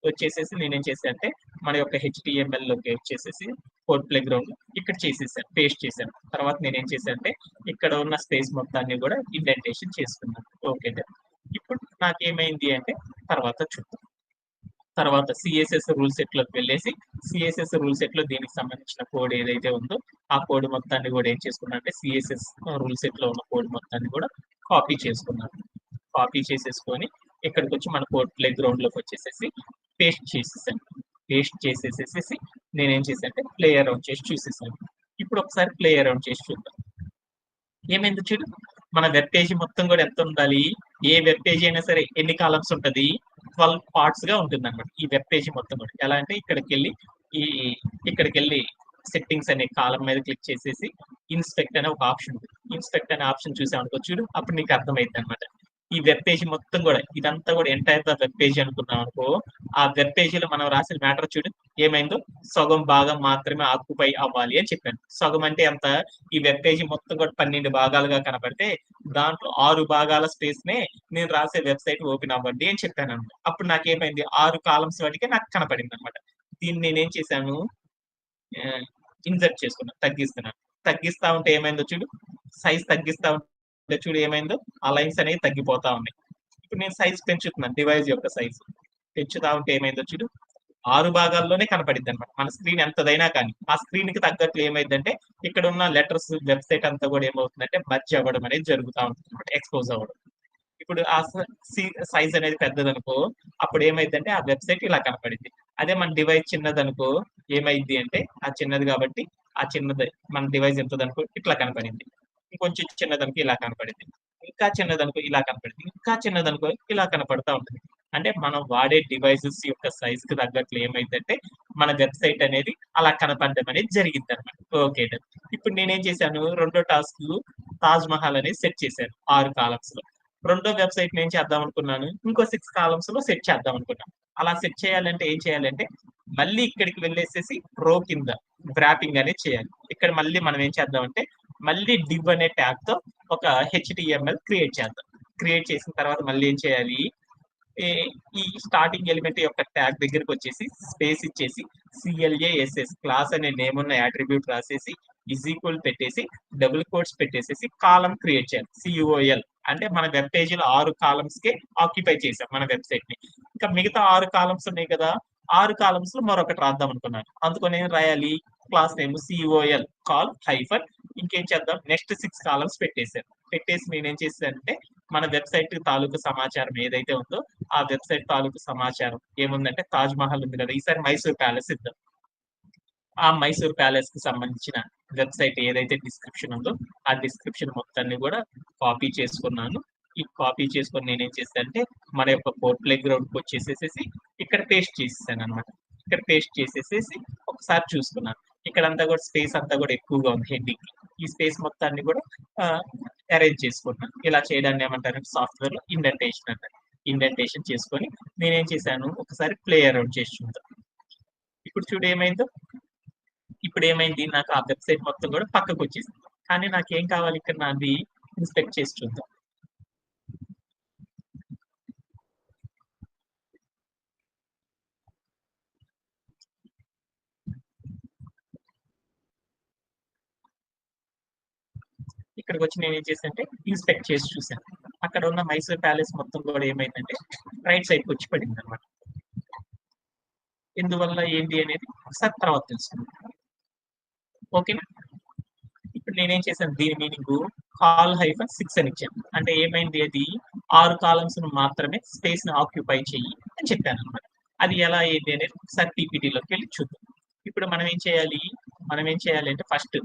వచ్చేసేసి నేనేం చేశాను అంటే, మన యొక్క హెచ్టిఎంఎల్ లోకి వచ్చేసేసి కోడ్ ప్లే గ్రౌండ్ ఇక్కడ చేసేసాను, పేస్ట్ చేశాను. తర్వాత నేనేం చేశాను అంటే, ఇక్కడ ఉన్న స్పేస్ మొత్తాన్ని కూడా ఇండెంటేషన్ చేసుకున్నాను. ఓకే, ఇప్పుడు నాకేమైంది అంటే, తర్వాత చూద్దాం. తర్వాత సిఎస్ఎస్ రూల్ సెట్ లోకి వెళ్ళేసి, సిఎస్ఎస్ రూల్ సెట్ లో దీనికి సంబంధించిన కోడ్ ఏదైతే ఉందో ఆ కోడ్ మొత్తాన్ని కూడా ఏం చేసుకున్నా అంటే, సిఎస్ఎస్ రూల్ సెట్ లో ఉన్న కోడ్ మొత్తాన్ని కూడా కాపీ చేసుకున్నాను. కాపీ చేసేసుకొని ఇక్కడికి వచ్చి మన కోడ్ ప్లే గ్రౌండ్ లోకి వచ్చేసేసి పేస్ట్ చేసేసాను. పేస్ట్ చేసేసేసి నేనేం చేశాను అంటే, ప్లే అరౌండ్ చేసి చూసేసాను. ఇప్పుడు ఒకసారి ప్లే అరౌండ్ చేసి చూద్దాం. ఏమైంది చూడు, మన వెబ్ పేజీ మొత్తం కూడా ఎంత ఉండాలి? ఏ వెబ్ పేజీ అయినా సరే ఎన్ని కాలమ్స్ ఉంటది? 12 పార్ట్స్ గా ఉంటుంది అనమాట ఈ వెబ్ పేజీ మొత్తం కూడా. ఎలా అంటే, ఈ ఇక్కడికి వెళ్ళి సెట్టింగ్స్ అనే కాలం మీద క్లిక్ చేసేసి ఇన్స్పెక్ట్ అనే ఒక ఆప్షన్ ఉంది. ఇన్స్పెక్ట్ అనే ఆప్షన్ చూసామనుకో చూడు, అప్పుడు నీకు అర్థమైంది అనమాట. ఈ వెబ్ పేజీ మొత్తం కూడా, ఇదంతా కూడా ఎంటైర్ ద వెబ్ పేజీ అనుకున్నాం అనుకో, ఆ వెబ్ పేజీలో మనం రాసిన మ్యాటర్ చూడు ఏమైందో, సగం భాగం మాత్రమే ఆక్యుపై అవ్వాలి అని చెప్పాను. సగం అంటే ఎంత? ఈ వెబ్ పేజీ మొత్తం కూడా 12 భాగాలుగా కనబడితే, దాంట్లో 6 భాగాల స్పేస్ నే నేను రాసే వెబ్సైట్ ఓపెన్ అవ్వండి అని చెప్పాను అనమాట. అప్పుడు నాకేమైంది? 6 కాలమ్స్ వాటికి నాకు కనపడింది అనమాట. దీన్ని నేనేం చేశాను, ఇన్సర్ట్ చేసుకున్నాను, తగ్గిస్తున్నాను. తగ్గిస్తా ఉంటే ఏమైందో చూడు, సైజ్ తగ్గిస్తా ఉంటే చూడు ఏమైందో, ఆ లైన్స్ అనేవి తగ్గిపోతా ఉన్నాయి. ఇప్పుడు నేను సైజ్ పెంచుతున్నాను, డివైస్ యొక్క సైజ్ పెంచుతా ఉంటే ఏమైందో చూడు, 6 భాగాల్లోనే కనపడిద్ది అనమాట. మన స్క్రీన్ ఎంతదైనా కానీ ఆ స్క్రీన్ కి తగ్గట్లు ఏమైందంటే, ఇక్కడ ఉన్న లెటర్స్ వెబ్సైట్ అంతా కూడా ఏమవుతుందంటే మర్జ్ అవ్వడం అనేది జరుగుతూ ఉంటుంది అనమాట, ఎక్స్పోజ్ అవ్వడం. ఇప్పుడు ఆ సైజ్ అనేది పెద్దదనుకో, అప్పుడు ఏమైందంటే ఆ వెబ్సైట్ ఇలా కనపడింది. అదే మన డివైస్ చిన్నదనుకో ఏమైంది అంటే, ఆ చిన్నది కాబట్టి ఆ చిన్నది మన డివైస్ ఎంతదనుకో ఇట్లా కనపడింది. ఇంకొంచెం చిన్నదనుకో ఇలా కనపడింది. ఇంకా చిన్నదనుకో ఇలా కనపడింది. ఇంకా చిన్నదనుకో ఇలా కనపడతా ఉంటుంది. అంటే మనం వాడే డివైసెస్ యొక్క సైజ్ కి తగ్గట్లు ఏమైందంటే, మన వెబ్సైట్ అనేది అలా కనపడడం అనేది జరిగింది అనమాట. ఓకే, ఇప్పుడు నేనేం చేశాను, రెండో టాస్క్ తాజ్ మహల్ అనేది సెట్ చేశాను 6 కాలమ్స్ లో. రెండో వెబ్సైట్ ఏం చేద్దాం అనుకున్నాను, ఇంకో 6 కాలమ్స్ లో సెట్ చేద్దాం అనుకున్నాను. అలా సెట్ చేయాలంటే ఏం చేయాలంటే, మళ్ళీ ఇక్కడికి వెళ్ళేసేసి రో కింద వ్రాపింగ్ అనేది చేయాలి. ఇక్కడ మళ్ళీ మనం ఏం చేద్దామంటే, మళ్ళీ డివ్ అనే ట్యాగ్ తో ఒక హెచ్టిఎంఎల్ క్రియేట్ చేద్దాం. క్రియేట్ చేసిన తర్వాత మళ్ళీ ఏం చేయాలి, ఈ స్టార్టింగ్ ఎలిమెంట్ యొక్క ట్యాగ్ దగ్గరికి వచ్చేసి స్పేస్ ఇచ్చేసి సిఎల్ఏఎస్ఎస్ క్లాస్ అనే నేమ్ ఉన్న యాట్రిబ్యూట్ రాసేసి ఈక్వల్ పెట్టేసి డబుల్ కోట్స్ పెట్టేసేసి కాలం క్రియేట్ చేయాలి, సిఓఎల్. అంటే మన వెబ్ పేజీలో 6 కాలమ్స్ కే ఆక్యుపై చేసాం మన వెబ్సైట్ ని. ఇంకా మిగతా 6 కాలమ్స్ ఉన్నాయి కదా, 6 కాలమ్స్ లో మరొకటి రాద్దాం అనుకున్నాను. అందుకని ఏం రాయాలి, class name COL call heifer, ఇంకేం చేద్దాం, నెక్స్ట్ 6 కాలమ్స్ పెట్టేశాను. పెట్టేసి నేనేం చేశానంటే, మన వెబ్సైట్ తాలూకు సమాచారం ఏదైతే ఉందో ఆ వెబ్సైట్ తాలూకు సమాచారం ఏముందంటే, తాజ్ మహల్ ఉంది కదా, ఈసారి మైసూర్ ప్యాలెస్ ఇద్దాం. ఆ మైసూర్ ప్యాలెస్ కి సంబంధించిన వెబ్సైట్ ఏదైతే డిస్క్రిప్షన్ ఉందో ఆ డిస్క్రిప్షన్ మొత్తాన్ని కూడా కాపీ చేసుకున్నాను. ఈ కాపీ చేసుకొని నేనేం చేశానంటే మన యొక్క కోడ్ ప్లే గ్రౌండ్కి వచ్చేసేసి ఇక్కడ పేస్ట్ చేసేసాను అనమాట. ఇక్కడ పేస్ట్ చేసేసేసి ఒకసారి చూసుకున్నాను. ఇక్కడంతా కూడా స్పేస్ అంతా కూడా ఎక్కువగా ఉంది హెడ్డింగ్. ఈ స్పేస్ మొత్తాన్ని కూడా అరేంజ్ చేసుకున్నాను. ఇలా చేయడాన్ని ఏమంటారంటే సాఫ్ట్వేర్ లో ఇండెంటేషన్ అంటారు. ఇండెంటేషన్ చేసుకొని నేనేం చేశాను ఒకసారి ప్లే అరౌండ్ చేసి చూద్దాం. ఇప్పుడు చూడు ఏమైందో. ఇప్పుడు ఏమైంది నాకు ఆ వెబ్సైట్ మొత్తం కూడా పక్కకు వచ్చేసింది. కానీ నాకేం కావాలి ఇక్కడ నాది ఇన్స్పెక్ట్ చేసి చూద్దాం. ఇక్కడికి వచ్చి నేను ఏం చేశానంటే ఇన్స్పెక్ట్ చేసి చూశాను. అక్కడ ఉన్న మైసూర్ ప్యాలెస్ మొత్తం కూడా ఏమైందంటే రైట్ సైడ్కి వచ్చి పడింది అనమాట. ఎందువల్ల ఏంటి అనేది ఒకసారి తర్వాత తెలుసుకుందాం. ఓకేనా. ఇప్పుడు నేనేం చేశాను దీని మీనింగ్ call-6 అని ఇచ్చాను. అంటే ఏమైంది అది 6 కాలమ్స్ మాత్రమే స్పేస్ ని ఆక్యుపై చెయ్యి అని చెప్పాను అనమాట. అది ఎలా ఏంటి అనేది ఒకసారి పీపీటీలోకి వెళ్ళి చూద్దాం. ఇప్పుడు మనం ఏం చేయాలి అంటే ఫస్ట్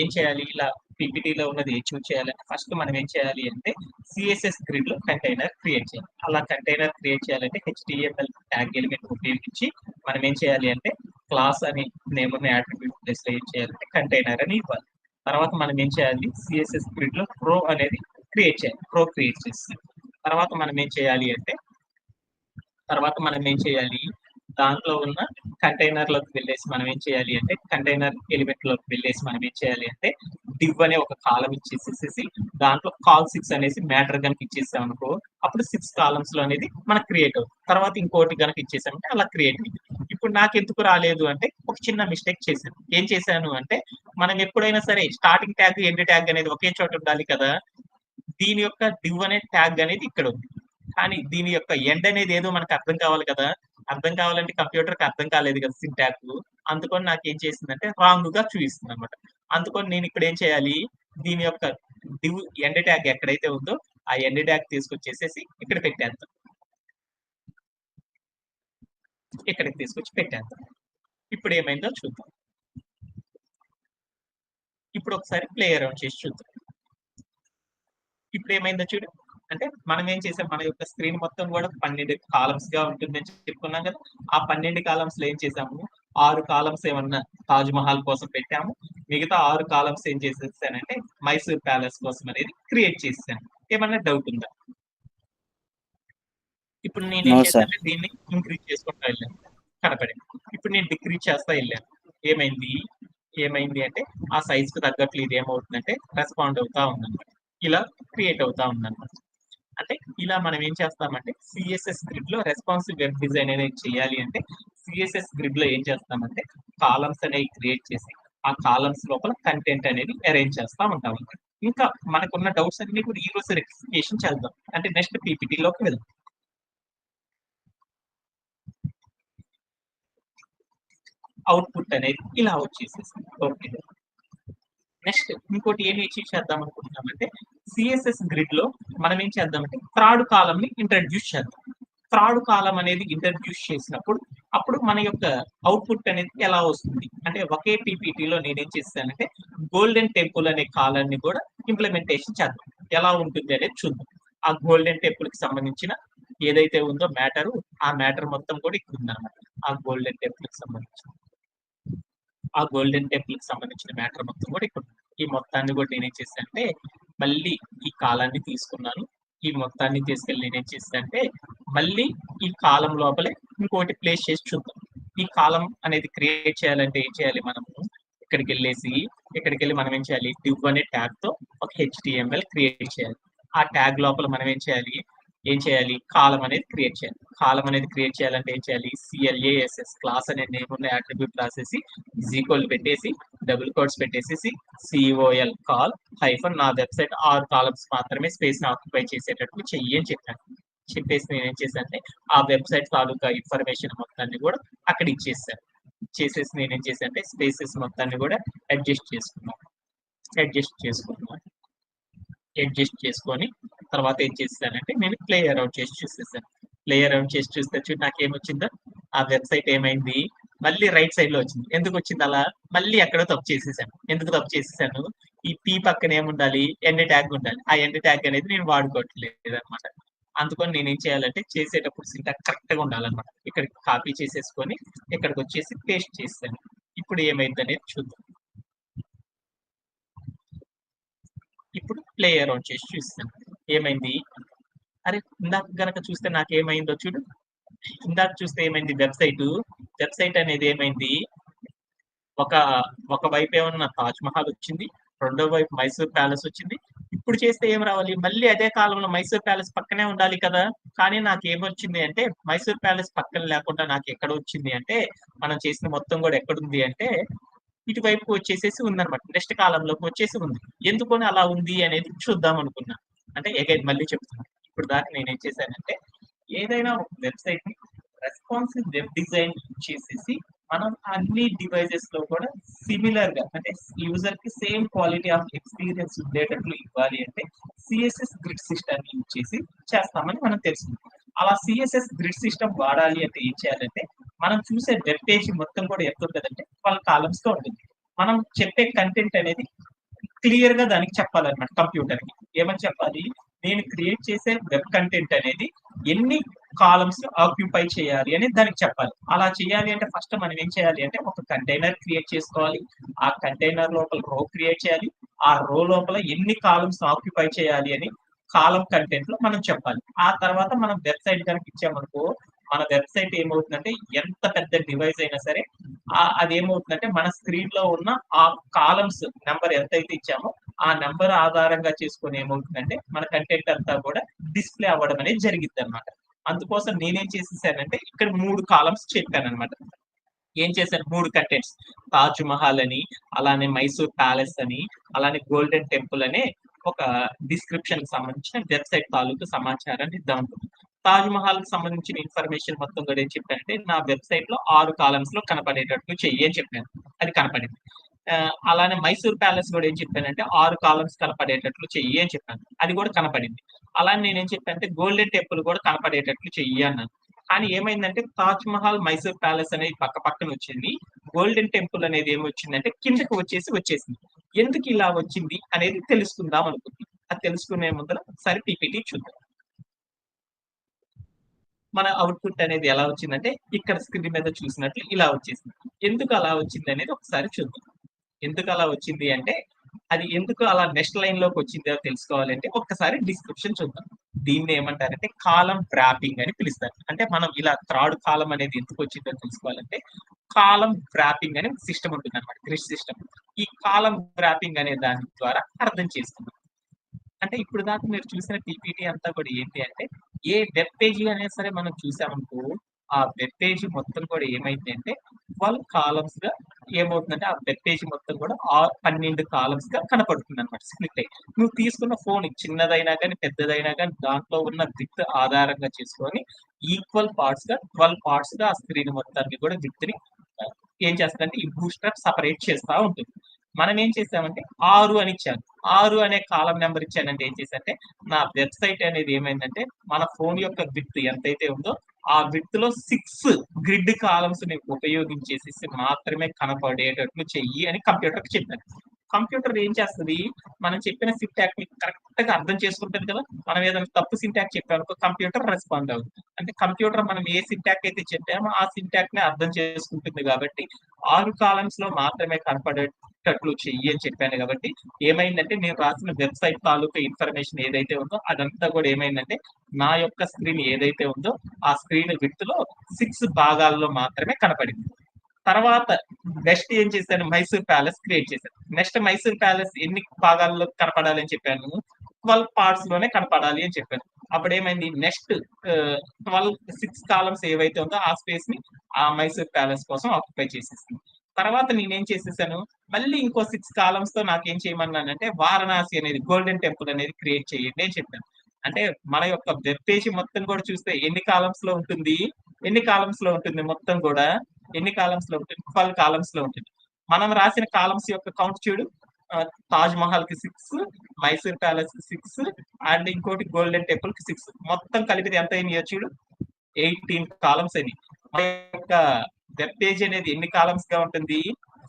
ఏం చేయాలి ఇలా పీపీటీలో ఉన్నది చూస్ చేయాలంటే ఫస్ట్ మనం ఏం చేయాలి అంటే సిఎస్ఎస్ గ్రిడ్ లో కంటైనర్ క్రియేట్ చేయాలి. అలా కంటైనర్ క్రియేట్ చేయాలంటే HTML ట్యాగ్ ఎలిమెంట్ ఉపయోగించి మనం ఏం చేయాలి అంటే క్లాస్ అని నేమ్ ఉన్న యాట్రిబ్యూట్ ప్లేస్ లో ఏం చేయాలంటే కంటైనర్ అని ఇవ్వాలి. తర్వాత మనం ఏం చేయాలి సిఎస్ఎస్ గ్రిడ్ లో ప్రో అనేది క్రియేట్ చేయాలి. ప్రో క్రియేట్ చేసి తర్వాత మనం ఏం చేయాలి అంటే దాంట్లో ఉన్న కంటైనర్ లోకి వెళ్ళేసి మనం ఏం చేయాలి అంటే కంటైనర్ ఎలిమెంట్ లోకి వెళ్ళేసి మనం ఏం చేయాలి అంటే div అనే ఒక కాలం ఇచ్చేసేసి దాంట్లో call6 అనేసి మ్యాటర్ కనుక ఇచ్చేసాం అనుకో అప్పుడు 6 కాలమ్స్ లో అనేది మనకు క్రియేట్ అవుతుంది. తర్వాత ఇంకోటి కనుక ఇచ్చేసామంటే అలా క్రియేట్ అయింది. ఇప్పుడు నాకు ఎందుకు రాలేదు అంటే ఒక చిన్న మిస్టేక్ చేశాను. ఏం చేశాను అంటే మనం ఎప్పుడైనా సరే స్టార్టింగ్ ట్యాగ్ ఎండ్ ట్యాగ్ అనేది ఒకే చోట ఉండాలి కదా. దీని యొక్క div అనే ట్యాగ్ అనేది ఇక్కడ ఉంది. కానీ దీని యొక్క ఎండ్ అనేది ఏదో మనకు అర్థం కావాలి కదా. అర్థం కావాలంటే కంప్యూటర్కి అర్థం కాలేదు కదా సింటాక్స్. అందుకని నాకు ఏం చేసిందంటే రాంగ్ గా చూపిస్తుంది అనమాట. అందుకని నేను ఇక్కడ ఏం చేయాలి దీని యొక్క డివ్ ఎండ్ ట్యాగ్ ఎక్కడైతే ఉందో ఆ ఎండ్ ట్యాగ్ తీసుకొచ్చేసేసి ఇక్కడ పెట్టేద్దాం. ఇక్కడికి తీసుకొచ్చి పెట్టేద్దాం. ఇప్పుడు ఏమైందో చూద్దాం. ఇప్పుడు ఒకసారి ప్లే అరౌండ్ చేసి చూద్దాం. ఇప్పుడు ఏమైందో చూడు. అంటే మనం ఏం చేసాం మన యొక్క స్క్రీన్ మొత్తం కూడా 12 కాలమ్స్ గా ఉంటుందని చెప్పుకున్నాం కదా. ఆ 12 కాలమ్స్ లో ఏం చేసాము 6 కాలమ్స్ ఏమన్నా తాజ్ మహల్ కోసం పెట్టాము. మిగతా 6 కాలమ్స్ ఏం చేసేసానంటే మైసూర్ ప్యాలెస్ కోసం అనేది క్రియేట్ చేసాను. ఏమన్నా డౌట్ ఉందా? ఇప్పుడు నేను ఏం No, sir. చేశానంటే దీన్ని ఇంక్రీజ్ చేసుకుంటూ వెళ్ళాను. కనపడింది. ఇప్పుడు నేను డిక్రీజ్ చేస్తా వెళ్ళాను. ఏమైంది అంటే ఆ సైజ్ కు తగ్గట్లు ఇది ఏమవుతుందంటే రెస్పాండ్ అవుతా ఉందన్నమాట. ఇలా క్రియేట్ అవుతా ఉందన్నమాట. అంటే ఇలా మనం ఏం చేస్తామంటే సిఎస్ఎస్ గ్రిడ్ లో రెస్పాన్సివ్ వెబ్ డిజైన్ అనేది చేయాలి అంటే సిఎస్ఎస్ గ్రిడ్ లో ఏం చేస్తామంటే కాలమ్స్ అనేవి క్రియేట్ చేసి ఆ కాలమ్స్ లోపల కంటెంట్ అనేది అరేంజ్ చేస్తా ఉంటాం. ఇంకా మనకున్న డౌట్స్ అన్ని కూడా ఈ రోజు రెక్టిఫికేషన్ చేద్దాం. అంటే నెక్స్ట్ పీపీటీలోకి వెళ్దాం. అవుట్పుట్ అనేది ఇలా వచ్చేసేసి ఓకే. నెక్స్ట్ ఇంకోటి ఏమి అచీవ్ చేద్దాం అనుకుంటున్నామంటే సిఎస్ఎస్ గ్రిడ్ లో మనం ఏం చేద్దామంటే థర్డ్ కాలం ని ఇంట్రడ్యూస్ చేద్దాం. థర్డ్ కాలం అనేది ఇంట్రడ్యూస్ చేసినప్పుడు అప్పుడు మన యొక్క అవుట్పుట్ అనేది ఎలా వస్తుంది అంటే ఒకే పీపీటీలో నేనేం చేస్తానంటే గోల్డెన్ టెంపుల్ అనే కాలాన్ని కూడా ఇంప్లిమెంటేషన్ చేద్దాం. ఎలా ఉంటుంది అనేది చూద్దాం. ఆ గోల్డెన్ టెంపుల్ కి సంబంధించిన ఏదైతే ఉందో మ్యాటర్ ఆ మ్యాటర్ మొత్తం కూడా ఇక్కడ ఉందన్నమాట. ఆ గోల్డెన్ టెంపుల్ కి సంబంధించిన మ్యాటర్ మొత్తం కూడా ఇక్కడ ఈ మొత్తాన్ని కూడా నేనేం చేశానంటే మళ్ళీ ఈ కాలాన్ని తీసుకున్నాను. ఈ మొత్తాన్ని తీసుకెళ్ళి నేనేం చేశానంటే మళ్ళీ ఈ కాలం లోపలే ఇంకోటి ప్లేస్ చేసి చూద్దాం. ఈ కాలం అనేది క్రియేట్ చేయాలంటే ఏం చేయాలి మనము ఇక్కడికి వెళ్ళి మనం ఏం చేయాలి div అనే ట్యాగ్ తో ఒక HTML క్రియేట్ చేయాలి. ఆ ట్యాగ్ లోపల మనం ఏం చేయాలి కాలం అనేది క్రియేట్ చేయాలి. కాలం అనేది క్రియేట్ చేయాలంటే ఏం చేయాలి CLASS క్లాస్ అనే నేమ్ ఉన్న అట్రిబ్యూట్ రాసేసి ఈక్వల్ పెట్టేసి డబుల్ కోట్స్ పెట్టేసేసి COL కాల్ హైఫన్ నా వెబ్సైట్ 6 కాలమ్స్ మాత్రమే స్పేస్ ని ఆక్యుపై చేసేటట్టు చెయ్యి అని చెప్పాను. చెప్పేసి నేను ఏం చేశానంటే ఆ వెబ్సైట్ తాలూకా ఇన్ఫర్మేషన్ మొత్తాన్ని కూడా అక్కడ ఇచ్చేసాను. చేసేసి నేను ఏం చేశానంటే స్పేసెస్ మొత్తాన్ని కూడా అడ్జస్ట్ చేసుకొని తర్వాత ఏం చేస్తానంటే నేను ప్లే అరౌండ్ చేసి చూసేసాను. ప్లే అరౌండ్ చేసి చూస్తే చూడు నాకేమొచ్చిందో ఆ వెబ్సైట్ ఏమైంది మళ్ళీ రైట్ సైడ్ లో వచ్చింది. ఎందుకు వచ్చింది అలా? మళ్ళీ ఎక్కడో తప్పు చేసేసాను. ఎందుకు తప్పు చేసేసాను? ఈ పీ పక్కన ఏముండాలి? ఎండ్ ట్యాగ్ ఉండాలి. ఆ ఎండ్ ట్యాగ్ అనేది నేను వాడుకోవట్లేదు అనమాట. అందుకని నేనేం చేయాలంటే చేసేటప్పుడు సింటాక్స్ కరెక్ట్ గా ఉండాలన్నమాట. ఇక్కడికి కాపీ చేసేసుకొని ఇక్కడికి వచ్చేసి పేస్ట్ చేస్తాను. ఇప్పుడు ఏమైంది అనేది చూద్దాం. ఇప్పుడు ప్లేయర్ ఆన్ చేసి చూస్తాను. ఏమైంది? అరే ఇందాక గనక చూస్తే నాకేమైందో చూడు. ఇందాక చూస్తే ఏమైంది? వెబ్సైట్ అనేది ఏమైంది? ఒక ఒక వైపు ఏమన్నా తాజ్ మహల్ వచ్చింది. రెండో వైపు మైసూర్ ప్యాలెస్ వచ్చింది. ఇప్పుడు చేస్తే ఏం రావాలి? మళ్ళీ అదే కాలంలో మైసూర్ ప్యాలెస్ పక్కనే ఉండాలి కదా! కానీ నాకేమొచ్చింది అంటే మైసూర్ ప్యాలెస్ పక్కన లేకుండా నాకు ఎక్కడ వచ్చింది అంటే మనం చేసిన మొత్తం కూడా ఎక్కడుంది అంటే ఇటువైపు వచ్చేసేసి ఉందన్నమాట. నెక్స్ట్ కాలంలోకి వచ్చేసి ఉంది. ఎందుకని అలా ఉంది అనేది చూద్దాం అనుకున్నా. అంటే అగైన్ మళ్ళీ చెప్తున్నా. ఇప్పుడు దాకా నేనేం చేశానంటే ఏదైనా ఒక వెబ్‌సైట్ రెస్పాన్సివ్ వెబ్ డిజైన్ చేసేసి మనం అన్ని డివైజెస్ లో కూడా సిమిలర్ గా అంటే యూజర్ కి సేమ్ క్వాలిటీ ఆఫ్ ఎక్స్పీరియన్స్ ఉండేటట్లు ఇవ్వాలి అంటే సిఎస్ఎస్ గ్రిడ్ సిస్టమ్ యూజ్ చేసి చేస్తామని మనం తెలుస్తుంది. అలా సిఎస్ఎస్ గ్రిడ్ సిస్టమ్ వాడాలి అంటే ఏం చేయాలంటే మనం చూసే వెబ్ పేజ్ మొత్తం కూడా ఎంత ఉంటుందంటే 12 కాలమ్స్ తో ఉంటుంది. మనం చెప్పే కంటెంట్ అనేది క్లియర్ గా దానికి చెప్పాలన్నమాట కంప్యూటర్ కి. ఏమని చెప్పాలి? నేను క్రియేట్ చేసే వెబ్ కంటెంట్ అనేది ఎన్ని కాలమ్స్ ఆక్యుపై చేయాలి అని దానికి చెప్పాలి. అలా చేయాలి అంటే ఫస్ట్ మనం ఏం చేయాలి అంటే ఒక కంటైనర్ క్రియేట్ చేసుకోవాలి. ఆ కంటైనర్ లోపల రో క్రియేట్ చేయాలి. ఆ రో లోపల ఎన్ని కాలమ్స్ ఆక్యుపై చేయాలి అని కాలం కంటెంట్ లో మనం చెప్పాలి. ఆ తర్వాత మనం వెబ్సైట్ కనుక ఇచ్చామనుకో మన వెబ్సైట్ ఏమవుతుందంటే ఎంత పెద్ద డివైస్ అయినా సరే అది ఏమవుతుందంటే మన స్క్రీన్ లో ఉన్న ఆ కాలమ్స్ నెంబర్ ఎంతైతే ఇచ్చామో ఆ నెంబర్ ఆధారంగా చేసుకొని ఏమవుతుందంటే మన కంటెంట్ అంతా కూడా డిస్ప్లే అవ్వడం అనేది జరిగింది అనమాట. అందుకోసం నేనేం చేసేసానంటే ఇక్కడ 3 కాలమ్స్ చెప్పాననమాట. ఏం చేశాను? 3 కంటెంట్స్. తాజ్ మహల్ అని, అలానే మైసూర్ ప్యాలెస్ అని, అలానే గోల్డెన్ టెంపుల్ అనే ఒక డిస్క్రిప్షన్ కి సంబంధించిన వెబ్‌సైట్ తాలూకు సమాచారాన్ని ఇద్దాం అనుకున్నాను. తాజ్ మహల్‌కి సంబంధించిన ఇన్ఫర్మేషన్ మొత్తం కూడా ఏం చెప్పానంటే నా వెబ్‌సైట్‌లో 6 కాలమ్స్ లో కనపడేటట్టు చెయ్యి అని చెప్పాను. అది కనపడింది. అలానే మైసూర్ ప్యాలెస్ కూడా ఏం చెప్పానంటే 6 కాలమ్స్ కనపడేటట్లు చెయ్యి అని చెప్పాను. అది కూడా కనపడింది. అలానే నేనేం చెప్పానంటే గోల్డెన్ టెంపుల్ కూడా కనపడేటట్లు చెయ్యి అన్నాను. కానీ ఏమైందంటే తాజ్ మహల్, మైసూర్ ప్యాలెస్ అనేది పక్క పక్కన వచ్చింది. గోల్డెన్ టెంపుల్ అనేది ఏమొచ్చిందంటే కిందకి వచ్చేసింది. ఎందుకు ఇలా వచ్చింది అనేది తెలుసుకుందాం అనుకుంది. అది తెలుసుకునే ముందర ఒకసారి పీపీటీ చూద్దాం. మన అవుట్‌పుట్ అనేది ఎలా వచ్చిందంటే ఇక్కడ స్క్రీన్ మీద చూసినట్లు ఇలా వచ్చేసింది. ఎందుకు అలా వచ్చింది అనేది ఒకసారి చూద్దాం. ఎందుకు అలా వచ్చింది అంటే అది ఎందుకు అలా నెక్స్ట్ లైన్ లోకి వచ్చిందో తెలుసుకోవాలంటే ఒక్కసారి డిస్క్రిప్షన్ చూద్దాం. దీన్ని ఏమంటారంటే కాలమ్ వ్రాపింగ్ అని పిలుస్తారు. అంటే మనం ఇలా థర్డ్ కాలమ్ అనేది ఎందుకు వచ్చిందో తెలుసుకోవాలంటే కాలమ్ వ్రాపింగ్ అనే సిస్టమ్ ఉంటుంది అనమాట. Grid system. ఈ కాలమ్ వ్రాపింగ్ అనే దాని ద్వారా అర్థం చేసుకుందాం. అంటే ఇప్పుడు దాకా మీరు చూసిన పీపీటీ అంతా కూడా ఏంటి అంటే ఏ వెబ్ పేజీ అయినా సరే మనం చూసామనుకో ఆ వెబ్ పేజీ మొత్తం కూడా ఏమైంది అంటే 12 కాలమ్స్ గా ఏమవుతుందంటే ఆ వెబ్ పేజీ మొత్తం కూడా 12 కాలమ్స్ గా కనపడుతుంది అనమాట స్ప్లిట్ అయ్యి. నువ్వు తీసుకున్న ఫోన్ చిన్నదైనా కానీ పెద్దదైనా కానీ దాంట్లో ఉన్న విత్ ఆధారంగా చేసుకొని ఈక్వల్ పార్ట్స్ గా 12 పార్ట్స్ గా ఆ స్క్రీన్ మొత్తాన్ని కూడా విత్ ని ఏం చేస్తుందంటే ఈ బూస్టర్ సపరేట్ చేస్తా ఉంటుంది. మనం ఏం చేసామంటే 6 అని ఇచ్చాను. 6 అనే కాలం నెంబర్ ఇచ్చానంటే ఏం చేశానంటే నా వెబ్‌సైట్ అనేది ఏమైందంటే మన ఫోన్ యొక్క విడ్త్ ఎంతైతే ఉందో ఆ విడ్త్‌లో 6 గ్రిడ్ కాలమ్స్‌ని ఉపయోగించేసేసి మాత్రమే కనపడేటట్లు చెయ్యి అని కంప్యూటర్‌కి చెప్పాను. కంప్యూటర్ ఏం చేస్తది? మనం చెప్పిన సింటాక్స్‌ని కరెక్ట్‌గా అర్థం చేసుకుంటది కదా! మనం ఏదైనా తప్పు సింటాక్స్ చెప్పామనుకో కంప్యూటర్ రెస్పాండ్ అవుద్ది. అంటే కంప్యూటర్ మనం ఏ సింటాక్స్ అయితే చెప్పామో ఆ సింటాక్స్‌ని అర్థం చేసుకుంటుంది కాబట్టి 6 కాలమ్స్‌లో మాత్రమే కనపడేటట్లు చెయ్యి అని చెప్పాను కాబట్టి ఏమైందంటే నేను రాసిన వెబ్‌సైట్ తాలూకా ఇన్ఫర్మేషన్ ఏదైతే ఉందో అదంతా కూడా ఏమైందంటే నా యొక్క స్క్రీన్ ఏదైతే ఉందో ఆ స్క్రీన్ విడ్త్‌లో 6 భాగాల్లో మాత్రమే కనపడింది. తర్వాత నెక్స్ట్ ఏం చేశాను? మైసూర్ ప్యాలెస్ క్రియేట్ చేశాను. నెక్స్ట్ మైసూర్ ప్యాలెస్ ఎన్ని భాగాల్లో కనపడాలి అని చెప్పాను? 12 పార్ట్స్ లోనే కనపడాలి అని చెప్పాను. అప్పుడేమైంది? నెక్స్ట్ 6 కాలమ్స్ ఏవైతే ఉందో ఆ స్పేస్ ని ఆ మైసూర్ ప్యాలెస్ కోసం ఆక్యుపై చేసేసింది. తర్వాత నేనేం చేసేసాను? మళ్ళీ ఇంకో 6 కాలమ్స్ తో నాకేం చేయమన్నానంటే వారణాసి అనేది గోల్డెన్ టెంపుల్ అనేది క్రియేట్ చేయండి అని చెప్పాను. అంటే మన యొక్క వెబ్ పేజ్ మొత్తం కూడా చూస్తే ఎన్ని కాలమ్స్ లో ఉంటుంది? ఎన్ని కాలమ్స్ లో ఉంటుంది మొత్తం కూడా? ఎన్ని కాలమ్స్ లో ఉంటుంది? 12 కాలమ్స్ లో ఉంటుంది. మనం రాసిన కాలమ్స్ యొక్క కౌంట్ చూడు. తాజ్ మహల్ కి 6, మైసూర్ ప్యాలెస్ కి 6 అండ్ ఇంకోటి గోల్డెన్ టెంపుల్ కి 6 మొత్తం కలిపితే ఎంత అయినాయో చూడు. 18 కాలమ్స్ అయినాయి. మన యొక్క వెబ్ పేజ్ అనేది ఎన్ని కాలమ్స్ గా ఉంటుంది?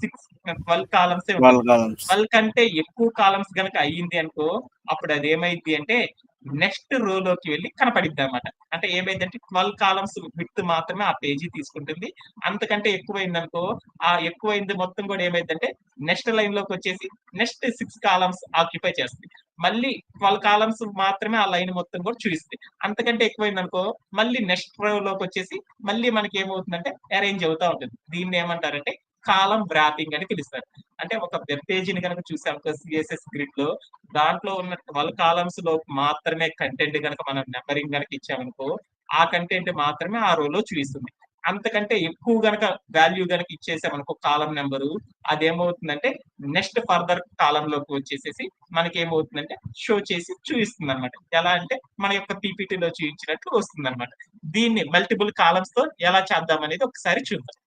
12 కాలమ్సే 12 ఉంటుంది. కాలమ్స్. 12 కంటే ఎక్కువ కాలమ్స్ గనక అయ్యింది అనుకో, అప్పుడు అది ఏమైద్ది అంటే నెక్స్ట్ రోలోకి వెళ్లి కనపడిద్దనమాట. అంటే ఏమైందంటే 12 కాలమ్స్ విడ్త్ మాత్రమే ఆ పేజీ తీసుకుంటుంది. అంతకంటే ఎక్కువైందనుకో, ఆ ఎక్కువైంది మొత్తం కూడా ఏమైద్దంటే నెక్స్ట్ లైన్‌లోకొచ్చేసి నెక్స్ట్ 6 కాలమ్స్ ఆక్యుపై చేస్తది. మళ్ళీ 12 కాలమ్స్ మాత్రమే ఆ లైన్ మొత్తం కూడా చూయిస్తది. అంతకంటే ఎక్కువైందనుకో, మళ్ళీ నెక్స్ట్ రోలోకొచ్చేసి మళ్ళీ మనకేమవుతుందంటే అరేంజ్ అవుతా ఉంటుంది. దీన్నేమంటారంటే కాలమ్ వ్రాపింగ్ అని పిలుస్తారు. అంటే ఒక వెబ్ పేజీని గనక చూసామనుకో సీఎస్ఎస్ గ్రిడ్‌లో దాంట్లో ఉన్న 12 కాలమ్స్‌లో మాత్రమే కంటెంట్ గనక మనం నంబరింగ్ గనక ఇచ్చామనుకో, ఆ కంటెంట్ మాత్రమే ఆ రోలో చూయిస్తుంది. అంతకంటే ఎక్కువ గనక వాల్యూ గనక ఇచ్చేసామనుకో కాలమ్ నంబరు, అదేమవుతుందంటే నెక్స్ట్ ఫర్దర్ కాలమ్‌లోకి వచ్చేసేసి మనకేమవుతుందంటే షో చేసి చూయిస్తుందనమాట. ఎలా అంటే మన యొక్క పీపీటీలో చూయించినట్టు వస్తుందనమాట. దీన్ని మల్టిపుల్ కాలమ్స్‌తో ఎలా చేద్దామనేది ఒకసారి చూద్దాం.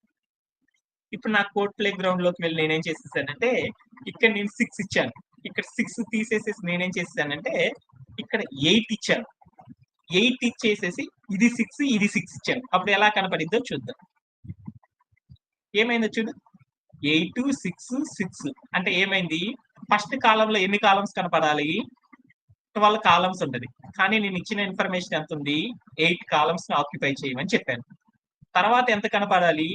ఇప్పుడు నా కోడ్ ప్లే గ్రౌండ్‌లోకి వెళ్లి నేనేం చేసేసానంటే, ఇక్కడ నేను 6 ఇచ్చాను. ఇక్కడ 6 తీసేసేసి నేనేం చేసేసానంటే, ఇక్కడ 8 ఇచ్చాను. 8 ఇచ్చేసేసి ఇది 6, ఇది 6 ఇచ్చాను. అప్పుడు ఎలా కనపడిద్దో చూద్దాం. ఏమైందో చూడు. 8, 6, 6 అంటే ఏమైంది? ఫస్ట్ కాలమ్‌లో ఎన్ని కాలమ్స్ కనపడాలి? 12 కాలమ్స్ ఉంటది. కానీ నేను ఇచ్చిన ఇన్ఫర్మేషన్ ఎంతుంది? 8 కాలమ్స్‌ని ఆక్యుపై చేయమని చెప్పాను. తర్వాత ఎంత కనపడాలి?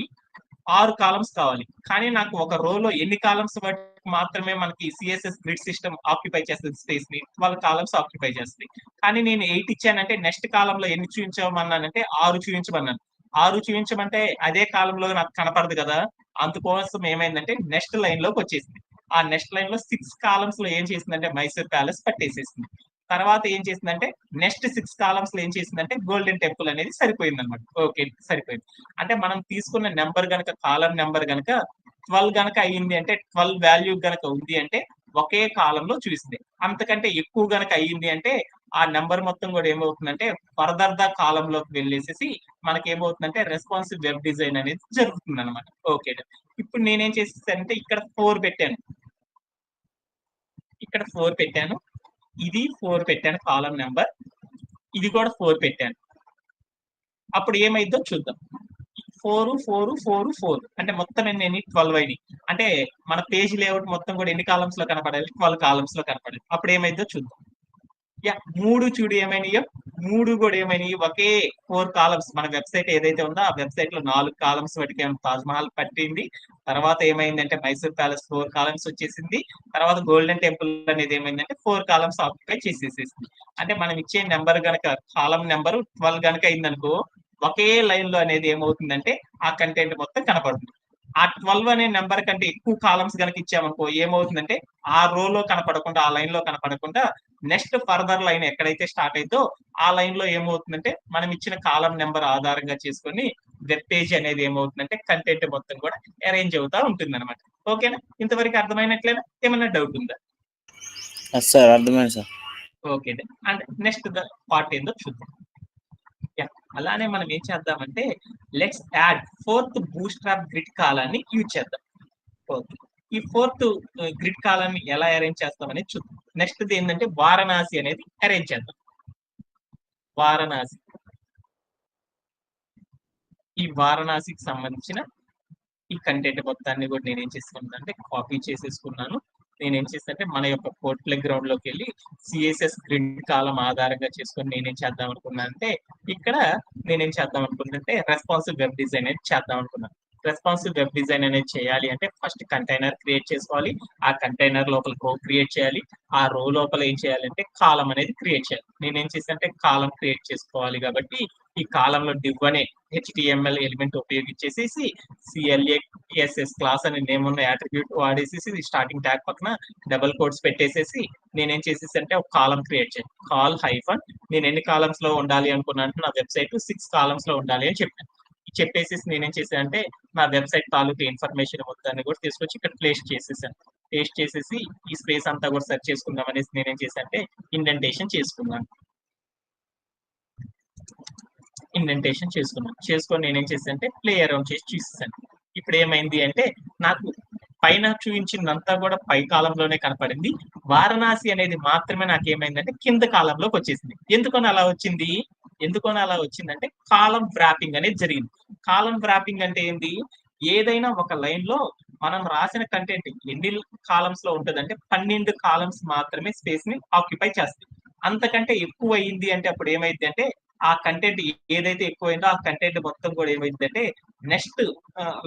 6 కాలమ్స్ కావాలి. కానీ నాకు ఒక రోలో ఎన్ని కాలమ్స్ వరకు మాత్రమే మనకి సీఎస్ఎస్ గ్రిడ్ సిస్టమ్ ఆక్యుపై చేస్తది స్పేస్‌ని. 12 కాలమ్స్ ఆక్యుపై చేస్తది. కానీ నేను 8 ఇచ్చానంటే నెక్స్ట్ కాలమ్‌లో ఎన్ని చూయించమన్నానంటే 6 చూయించమన్నాను. 6 చూయించమంటే అదే కాలమ్‌లో నాకు కనపడదు కదా! అందుకోసం ఏమైందంటే నెక్స్ట్ లైన్‌లోకొచ్చేసింది. ఆ నెక్స్ట్ లైన్‌లో 6 కాలమ్స్‌లో ఏం చేసిందంటే మైసూర్ ప్యాలెస్ పట్టేసేసింది. తర్వాత ఏం చేసిందంటే నెక్స్ట్ 6 కాలమ్స్‌లో ఏం చేసిందంటే గోల్డెన్ టెంపుల్ అనేది సరిపోయిందన్నమాట. ఓకే. సరిపోయింది. అంటే మనం తీసుకున్న నంబర్ గనక కాలమ్ నంబర్ గనక 12 గనక అయింది అంటే 12 వాల్యూ గనక ఉంది అంటే ఒకే కాలమ్‌లో చూపిస్తుంది. అంతకంటే ఎక్కువ గనక అయింది అంటే ఆ నంబర్ మొత్తం కూడా ఏమవుతుందంటే ఫర్దర్ ద కాలమ్‌లోకి వెళ్ళేసేసి మనకేమవుతుందంటే రెస్పాన్సివ్ వెబ్ డిజైన్ అనేది జరుగుతుందన్నమాట. ఓకే. ఇప్పుడు నేనేం చేసేసానంటే ఇక్కడ 4 పెట్టాను. ఇక్కడ 4 పెట్టాను. ఇది 4 పెట్టాను కాలమ్ నంబర్. ఇది కూడా 4 పెట్టాను. అప్పుడు ఏమైద్దో చూద్దాం. 4, 4, 4, 4 అంటే మొత్తం ఎన్ని 12 అయినాయి. అంటే మన పేజ్ లేఅవుట్ మొత్తం కూడా ఎన్ని కాలమ్స్‌లో కనపడాలి? 12 కాలమ్స్‌లో కనపడాలి. అప్పుడు ఏమైద్దో చూద్దాం. 3 చూడు ఏమైనాయో? 3 కూడా ఏమైనాయి? ఒకే 4 కాలమ్స్ మన వెబ్‌సైట్ ఏదైతే ఉందో ఆ వెబ్‌సైట్‌లో 4 కాలమ్స్ వరకే తాజ్‌మహల్ పట్టింది. తర్వాత ఏమైందంటే మైసూర్ ప్యాలెస్ 4 కాలమ్స్ వచ్చేసింది. తర్వాత గోల్డెన్ టెంపుల్ అనేది ఏమైందంటే 4 కాలమ్స్ ఆక్యుపై చేసేసేసింది. అంటే మనం ఇచ్చే నంబర్ గనక కాలమ్ నంబర్ 12 గనక అయిందనుకో ఒకే లైన్‌లో అనేది ఏమవుతుందంటే ఆ కంటెంట్ మొత్తం కనపడుతుంది. ఆ 12 అనే నంబర్ కంటే ఎక్కువ కాలమ్స్ గనక ఇచ్చామనుకో ఏమవుతుందంటే ఆ రోలో కనపడకుండా, ఆ లైన్‌లో కనపడకుండా నెక్స్ట్ ఫర్దర్ లైన్ ఎక్కడైతే స్టార్ట్ అయిద్దో ఆ లైన్‌లో ఏమవుతుందంటే మనం ఇచ్చిన కాలమ్ నంబర్ ఆధారంగా చేసుకొని వెబ్ పేజ్ అనేది ఏమవుతుందంటే కంటెంట్ మొత్తం కూడా అరేంజ్ అవుతా ఉంటుందన్నమాట. ఓకేనా? ఇంతవరకు అర్థమైనట్లేనా? ఏమన్నా డౌట్ ఉందా? సార్ అర్థమైంది sir. Okay. And next part ఏందో చూద్దాం. అలానే మనం ఏం చేద్దామంటే let's add fourth bootstrap grid కాలాన్ని యూజ్ చేద్దాం. ఓకే. ఈ ఫోర్త్ గ్రిడ్ కాలాన్ని ఎలా అరేంజ్ చేస్తామనేది చూద్దాం. నెక్స్ట్‌ది ఏందంటే వారణాసి అనేది అరేంజ్ చేద్దాం. వారణాసి. ఈ వారణాసికి సంబంధించిన ఈ కంటెంట్ మొత్తాన్ని కూడా నేనేం చేసుకున్నానంటే కాపీ చేసేసుకున్నాను. నేనేం చేశానంటే మన యొక్క కోడ్ ప్లే గ్రౌండ్‌లోకెళ్ళి సీఎస్ఎస్ గ్రిడ్ కాలమ్ ఆధారంగా చేసుకొని నేనేం చేద్దాం అనుకున్నానంటే ఇక్కడ నేనేం చేద్దాం అనుకున్నానంటే రెస్పాన్సివ్ వెబ్ డిజైన్ అనేది చేద్దాం అనుకున్నాను. రెస్పాన్సివ్ వెబ్ డిజైన్ అనేది చేయాలి అంటే ఫస్ట్ కంటైనర్ క్రియేట్ చేసుకోవాలి. ఆ కంటైనర్ లోపల రో క్రియేట్ చేయాలి. ఆ రో లోపల ఏం చేయాలంటే కాలమ్ అనేది క్రియేట్ చేయాలి. నేనేం చేశానంటే కాలమ్ క్రియేట్ చేసుకోవాలి కాబట్టి ఈ కాలమ్‌లో డివ్ అనే హెచ్‌టీఎంఎల్ ఎలిమెంట్ ఉపయోగించేసేసి CLASS క్లాస్ అనే నేమ్ ఉన్న యాట్రిబ్యూట్ వాడేసేసి స్టార్టింగ్ ట్యాగ్ పక్కన డబుల్ కోట్స్ పెట్టేసేసి నేనేం చేసేసంటే ఒక కాలమ్ క్రియేట్ చేయాలి. కాల్ హైఫన్ నేను ఎన్ని కాలమ్స్ లో ఉండాలి అనుకున్నాను నా వెబ్సైట్ 6 కాలమ్స్ లో ఉండాలి అని చెప్పాను. చెప్పేసేసి నేనేం చేశానంటే నా వెబ్సైట్ తాలూకు ఇన్ఫర్మేషన్ మొత్తాన్ని కూడా తీసుకొచ్చి ఇక్కడ ప్లేస్ చేసేసాను. పేస్ట్ చేసేసి ఈ స్పేస్ అంతా కూడా సెర్చ్ చేసుకుందాం అనేసి నేనేం చేశానంటే ఇండెంటేషన్ చేసుకున్నాను. ఇండెంటేషన్ చేసుకున్నాను. చేసుకొని నేనేం చేశానంటే ప్లే అరౌండ్ చేసి చూసేసాను. ఇప్పుడు ఏమైంది అంటే నాకు పైన చూపించిందంతా కూడా పై కాలంలోనే కనపడింది. వారణాసి అనేది మాత్రమే నాకేమైందంటే కింద కాలంలోకి వచ్చేసింది. ఎందుకని అలా వచ్చింది? ఎందుకని అలా వచ్చిందంటే కాలం వ్రాపింగ్ అనేది జరిగింది. కాలం వ్రాపింగ్ అంటే ఏంది? ఏదైనా ఒక లైన్ లో మనం రాసిన కంటెంట్ ఎన్ని కాలమ్స్ లో ఉంటదంటే 12 కాలమ్స్ మాత్రమే స్పేస్ ని ఆక్యుపై చేస్తాయి. అంతకంటే ఎక్కువ అయింది అంటే అప్పుడు ఏమైంది అంటే ఆ కంటెంట్ ఏదైతే ఎక్కువైందో ఆ కంటెంట్ మొత్తం కూడా ఏమైందంటే నెక్స్ట్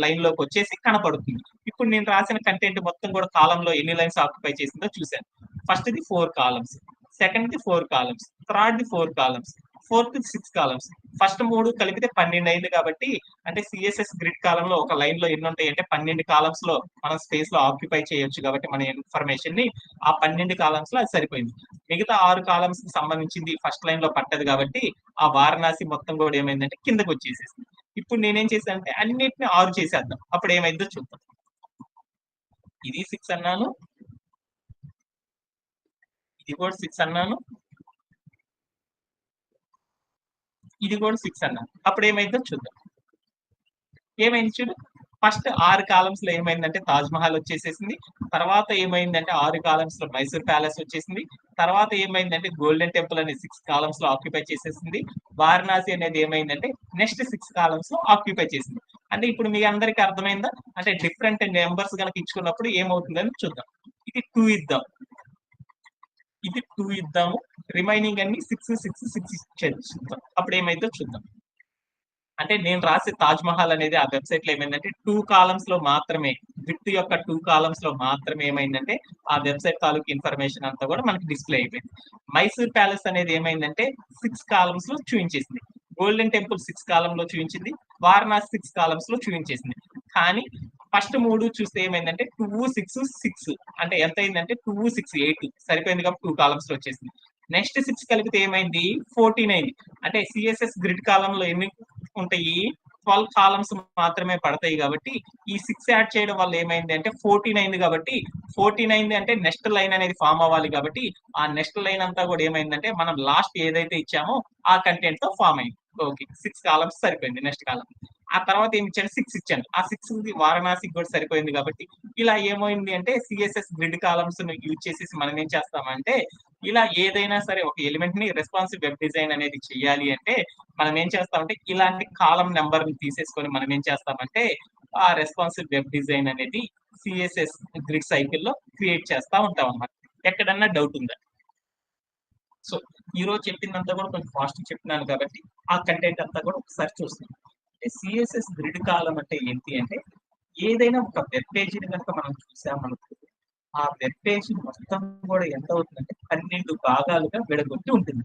లైన్ లోకి వచ్చేసి కనపడుతుంది. ఇప్పుడు నేను రాసిన కంటెంట్ మొత్తం కూడా కాలంలో ఎన్ని లైన్స్ ఆక్యుపై చేసిందో చూశాను. First the 4 columns, second the 4 columns, third the 4 columns, fourth 6 columns. First 3 కలిపితే 12 అయింది కాబట్టి అంటే సిఎస్ఎస్ గ్రిడ్ కాలంలో ఒక లైన్ లో ఎన్ని ఉంటాయి అంటే 12 కాలమ్స్ లో మనం స్పేస్ లో ఆక్యుపై చేయొచ్చు కాబట్టి మన ఇన్ఫర్మేషన్ ని ఆ 12 కాలమ్స్ లో అది సరిపోయింది. మిగతా 6 కాలమ్స్ కి సంబంధించింది ఫస్ట్ లైన్ లో పట్టదు కాబట్టి ఆ వారణాసి మొత్తం కూడా ఏమైందంటే కిందకి వచ్చేసేసింది. ఇప్పుడు నేనేం చేశాను అంటే అన్నిటిని 6 చేసేద్దాం, అప్పుడు ఏమైందో చూద్దాం. ఇది 6 అన్నాను, ఇది కూడా 6 అన్నాను, ఇది కూడా 6 అన్నాను, అప్పుడు ఏమైందో చూద్దాం. ఏమైంది చూడు, ఫస్ట్ 6 కాలమ్స్ లో ఏమైందంటే తాజ్ మహల్ వచ్చేసేసింది. తర్వాత ఏమైందంటే 6 కాలమ్స్ లో మైసూర్ ప్యాలెస్ వచ్చేసింది. తర్వాత ఏమైందంటే గోల్డెన్ టెంపుల్ అనేది 6 కాలమ్స్ లో ఆక్యుపై చేసేసింది. వారణాసి అనేది ఏమైందంటే నెక్స్ట్ 6 కాలమ్స్ లో ఆక్యుపై చేసింది. అంటే ఇప్పుడు మీ అందరికి అర్థమైందా? అంటే డిఫరెంట్ నెంబర్స్ కనుక ఇచ్చుకున్నప్పుడు ఏమవుతుందని చూద్దాం. ఇది 2 ఇద్దాం, ఇది 2 ఇద్దాము, రిమైనింగ్ అన్ని 6 6 6 ఇచ్చేద్దాం, అప్పుడు ఏమైందో చూద్దాం. అంటే నేను రాసే తాజ్ మహల్ అనేది ఆ వెబ్సైట్ లో ఏమైందంటే 2 కాలమ్స్ లో మాత్రమే, విత్ యొక్క 2 కాలమ్స్ లో మాత్రమే ఏమైందంటే ఆ వెబ్సైట్ తాలూకు ఇన్ఫర్మేషన్ అంతా కూడా మనకి డిస్ప్లే అయిపోయింది. మైసూర్ ప్యాలెస్ అనేది ఏమైందంటే 6 కాలమ్స్ లో చూపించేసింది. గోల్డెన్ టెంపుల్ 6 కాలం లో చూపించింది. వారణాసి 6 కాలమ్స్ లో చూపించేసింది. కానీ ఫస్ట్ 3 చూస్తే ఏమైందంటే 2 6 6 అంటే ఎంత అయిందంటే 2 6 8 సరిపోయింది కాబట్టి 2 కాలమ్స్ లో వచ్చేసింది. నెక్స్ట్ 6 కలిపితే ఏమైంది 14 అయింది. అంటే సిఎస్ఎస్ గ్రిడ్ కాలంలో ఎన్ని ఉంటాయి, 12 కాలమ్స్ మాత్రమే పడతాయి కాబట్టి ఈ 6 యాడ్ చేయడం వల్ల ఏమైంది అంటే 14 అయింది. కాబట్టి 14 అయింది అంటే నెక్స్ట్ లైన్ అనేది ఫామ్ అవ్వాలి కాబట్టి ఆ నెక్స్ట్ లైన్ అంతా కూడా ఏమైందంటే మనం లాస్ట్ ఏదైతే ఇచ్చామో ఆ కంటెంట్ తో ఫామ్ అయింది. ఓకే, 6 కాలమ్స్ సరిపోయింది. నెక్స్ట్ కాలం ఆ తర్వాత ఏమి ఇచ్చాను, 6 ఇచ్చాను, ఆ 6 వారణాసికి కూడా సరిపోయింది. కాబట్టి ఇలా ఏమైంది అంటే సిఎస్ఎస్ గ్రిడ్ కాలమ్స్ యూజ్ చేసేసి మనం ఏం చేస్తామంటే ఇలా ఏదైనా సరే ఒక ఎలిమెంట్ ని రెస్పాన్సివ్ వెబ్ డిజైన్ అనేది చేయాలి అంటే మనం ఏం చేస్తామంటే ఇలాంటి కాలం నెంబర్ ని తీసేసుకొని మనం ఏం చేస్తామంటే ఆ రెస్పాన్సివ్ వెబ్ డిజైన్ అనేది సిఎస్ఎస్ గ్రిడ్ సైకిల్ లో క్రియేట్ చేస్తా ఉంటాం అన్నమాట. ఎక్కడన్నా డౌట్ ఉందా? సో ఈ రోజు చెప్పిందంతా కూడా కొంచెం ఫాస్ట్ చెప్తున్నాను కాబట్టి ఆ కంటెంట్ అంతా కూడా ఒకసారి చూస్తున్నాం. సిఎస్ఎస్ గ్రిడ్ కాలం అంటే ఏంటి అంటే ఏదైనా ఒక వెబ్ పేజీని కనుక మనం చూసామనుకో ఆ వెబ్ పేజీ మొత్తం కూడా ఎంత అవుతుందంటే 12 భాగాలుగా విడగొట్టి ఉంటుంది.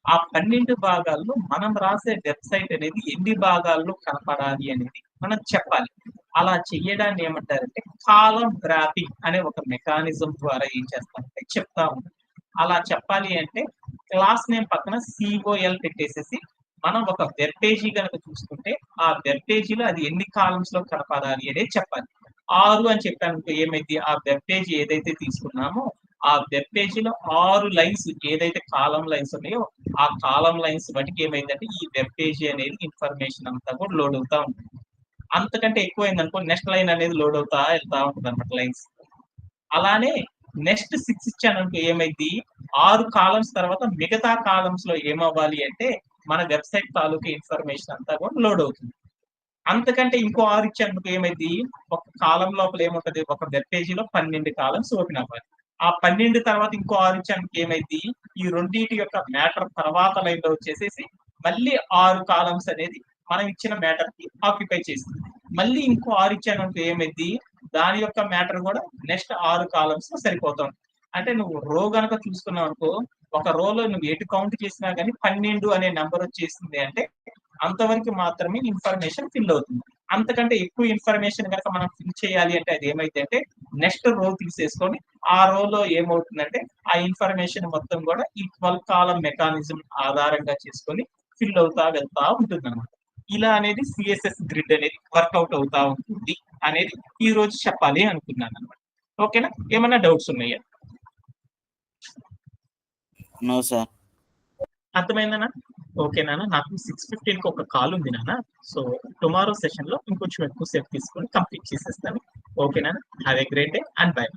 ఆ 12 భాగాల్లో మనం రాసే వెబ్సైట్ అనేది ఎన్ని భాగాల్లో కనపడాలి అనేది మనం చెప్పాలి. అలా చెయ్యడాన్ని ఏమంటారంటే కాలం వ్రాపింగ్ అనే ఒక మెకానిజం ద్వారా ఏం చేస్తామంటే చెప్తా ఉంటాం. అలా చెప్పాలి అంటే క్లాస్ నేమ్ పక్కన సిఓఎల్ పెట్టేసేసి మనం ఒక వెబ్ పేజీ కనుక చూసుకుంటే ఆ వెబ్ పేజీలో అది ఎన్ని కాలమ్స్ లో కనపడాలి అనేది చెప్పాలి. 6 అని చెప్పాను ఏమైంది, ఆ వెబ్ పేజీ ఏదైతే తీసుకున్నామో ఆ వెబ్ పేజీలో 6 లైన్స్ ఏదైతే కాలం లైన్స్ ఉన్నాయో ఆ కాలం లైన్స్ బట్టి ఏమైందంటే ఈ వెబ్ పేజీ అనేది ఇన్ఫర్మేషన్ అంతా కూడా లోడ్ అవుతా ఉంటుంది. అంతకంటే ఎక్కువైంది అనుకో నెక్స్ట్ లైన్ అనేది లోడ్ అవుతా వెళ్తా ఉంటుంది అనమాట లైన్స్. అలానే నెక్స్ట్ 6 ఇచ్చాననుకో ఏమైంది 6 కాలమ్స్ తర్వాత మిగతా కాలమ్స్ లో ఏమవ్వాలి అంటే మన వెబ్సైట్ తాలూకు ఇన్ఫర్మేషన్ అంతా కూడా లోడ్ అవుతుంది. అంతకంటే ఇంకో 6 ఇచ్చానుకో ఏమైంది ఒక కాలం లోపల ఏముంటది, ఒక వెబ్ పేజీలో 12 కాలమ్స్ ఓపెన్ అవ్వాలి. ఆ 12 తర్వాత ఇంకో 6 ఇచ్చానుకో ఏమైంది ఈ రెండింటి యొక్క మ్యాటర్ తర్వాత లైన్ లో వచ్చేసేసి మళ్ళీ 6 కాలమ్స్ అనేది మనం ఇచ్చిన మ్యాటర్ కి ఆక్యుపై చేసింది. మళ్ళీ ఇంకో 6 ఇచ్చానుకో ఏమైంది దాని యొక్క మ్యాటర్ కూడా నెక్స్ట్ 6 కాలమ్స్ లో సరిపోతుంది. అంటే నువ్వు రో గనక చూసుకున్నావు అనుకో ఒక రోలో నువ్వు ఎటు కౌంట్ చేసినా కానీ 12 అనే నెంబర్ వచ్చేసింది అంటే అంతవరకు మాత్రమే ఇన్ఫర్మేషన్ ఫిల్ అవుతుంది. అంతకంటే ఎక్కువ ఇన్ఫర్మేషన్ కనుక మనం ఫిల్ చేయాలి అంటే అది ఏమైంది అంటే నెక్స్ట్ రో తీసేసుకొని ఆ రోలో ఏమవుతుందంటే ఆ ఇన్ఫర్మేషన్ మొత్తం కూడా ఈ 12 కాలం మెకానిజం ఆధారంగా చేసుకొని ఫిల్ అవుతా వెళ్తా ఉంటుంది అనమాట. ఇలా అనేది సిఎస్ఎస్ గ్రిడ్ అనేది వర్కౌట్ అవుతా ఉంటుంది అనేది ఈ రోజు చెప్పాలి అనుకున్నాను అనమాట. ఓకేనా, ఏమన్నా డౌట్స్ ఉన్నాయా? No sir. అర్థమైందనా? ఓకేనా, నాకు 6:15కి ఒక కాల్ ఉంది నాన్న. సో టుమారో సెషన్ లో ఇంకొంచెం ఎక్కువ సేపు తీసుకొని కంప్లీట్ చేసేస్తాను. ఓకేనా, have a great day and by.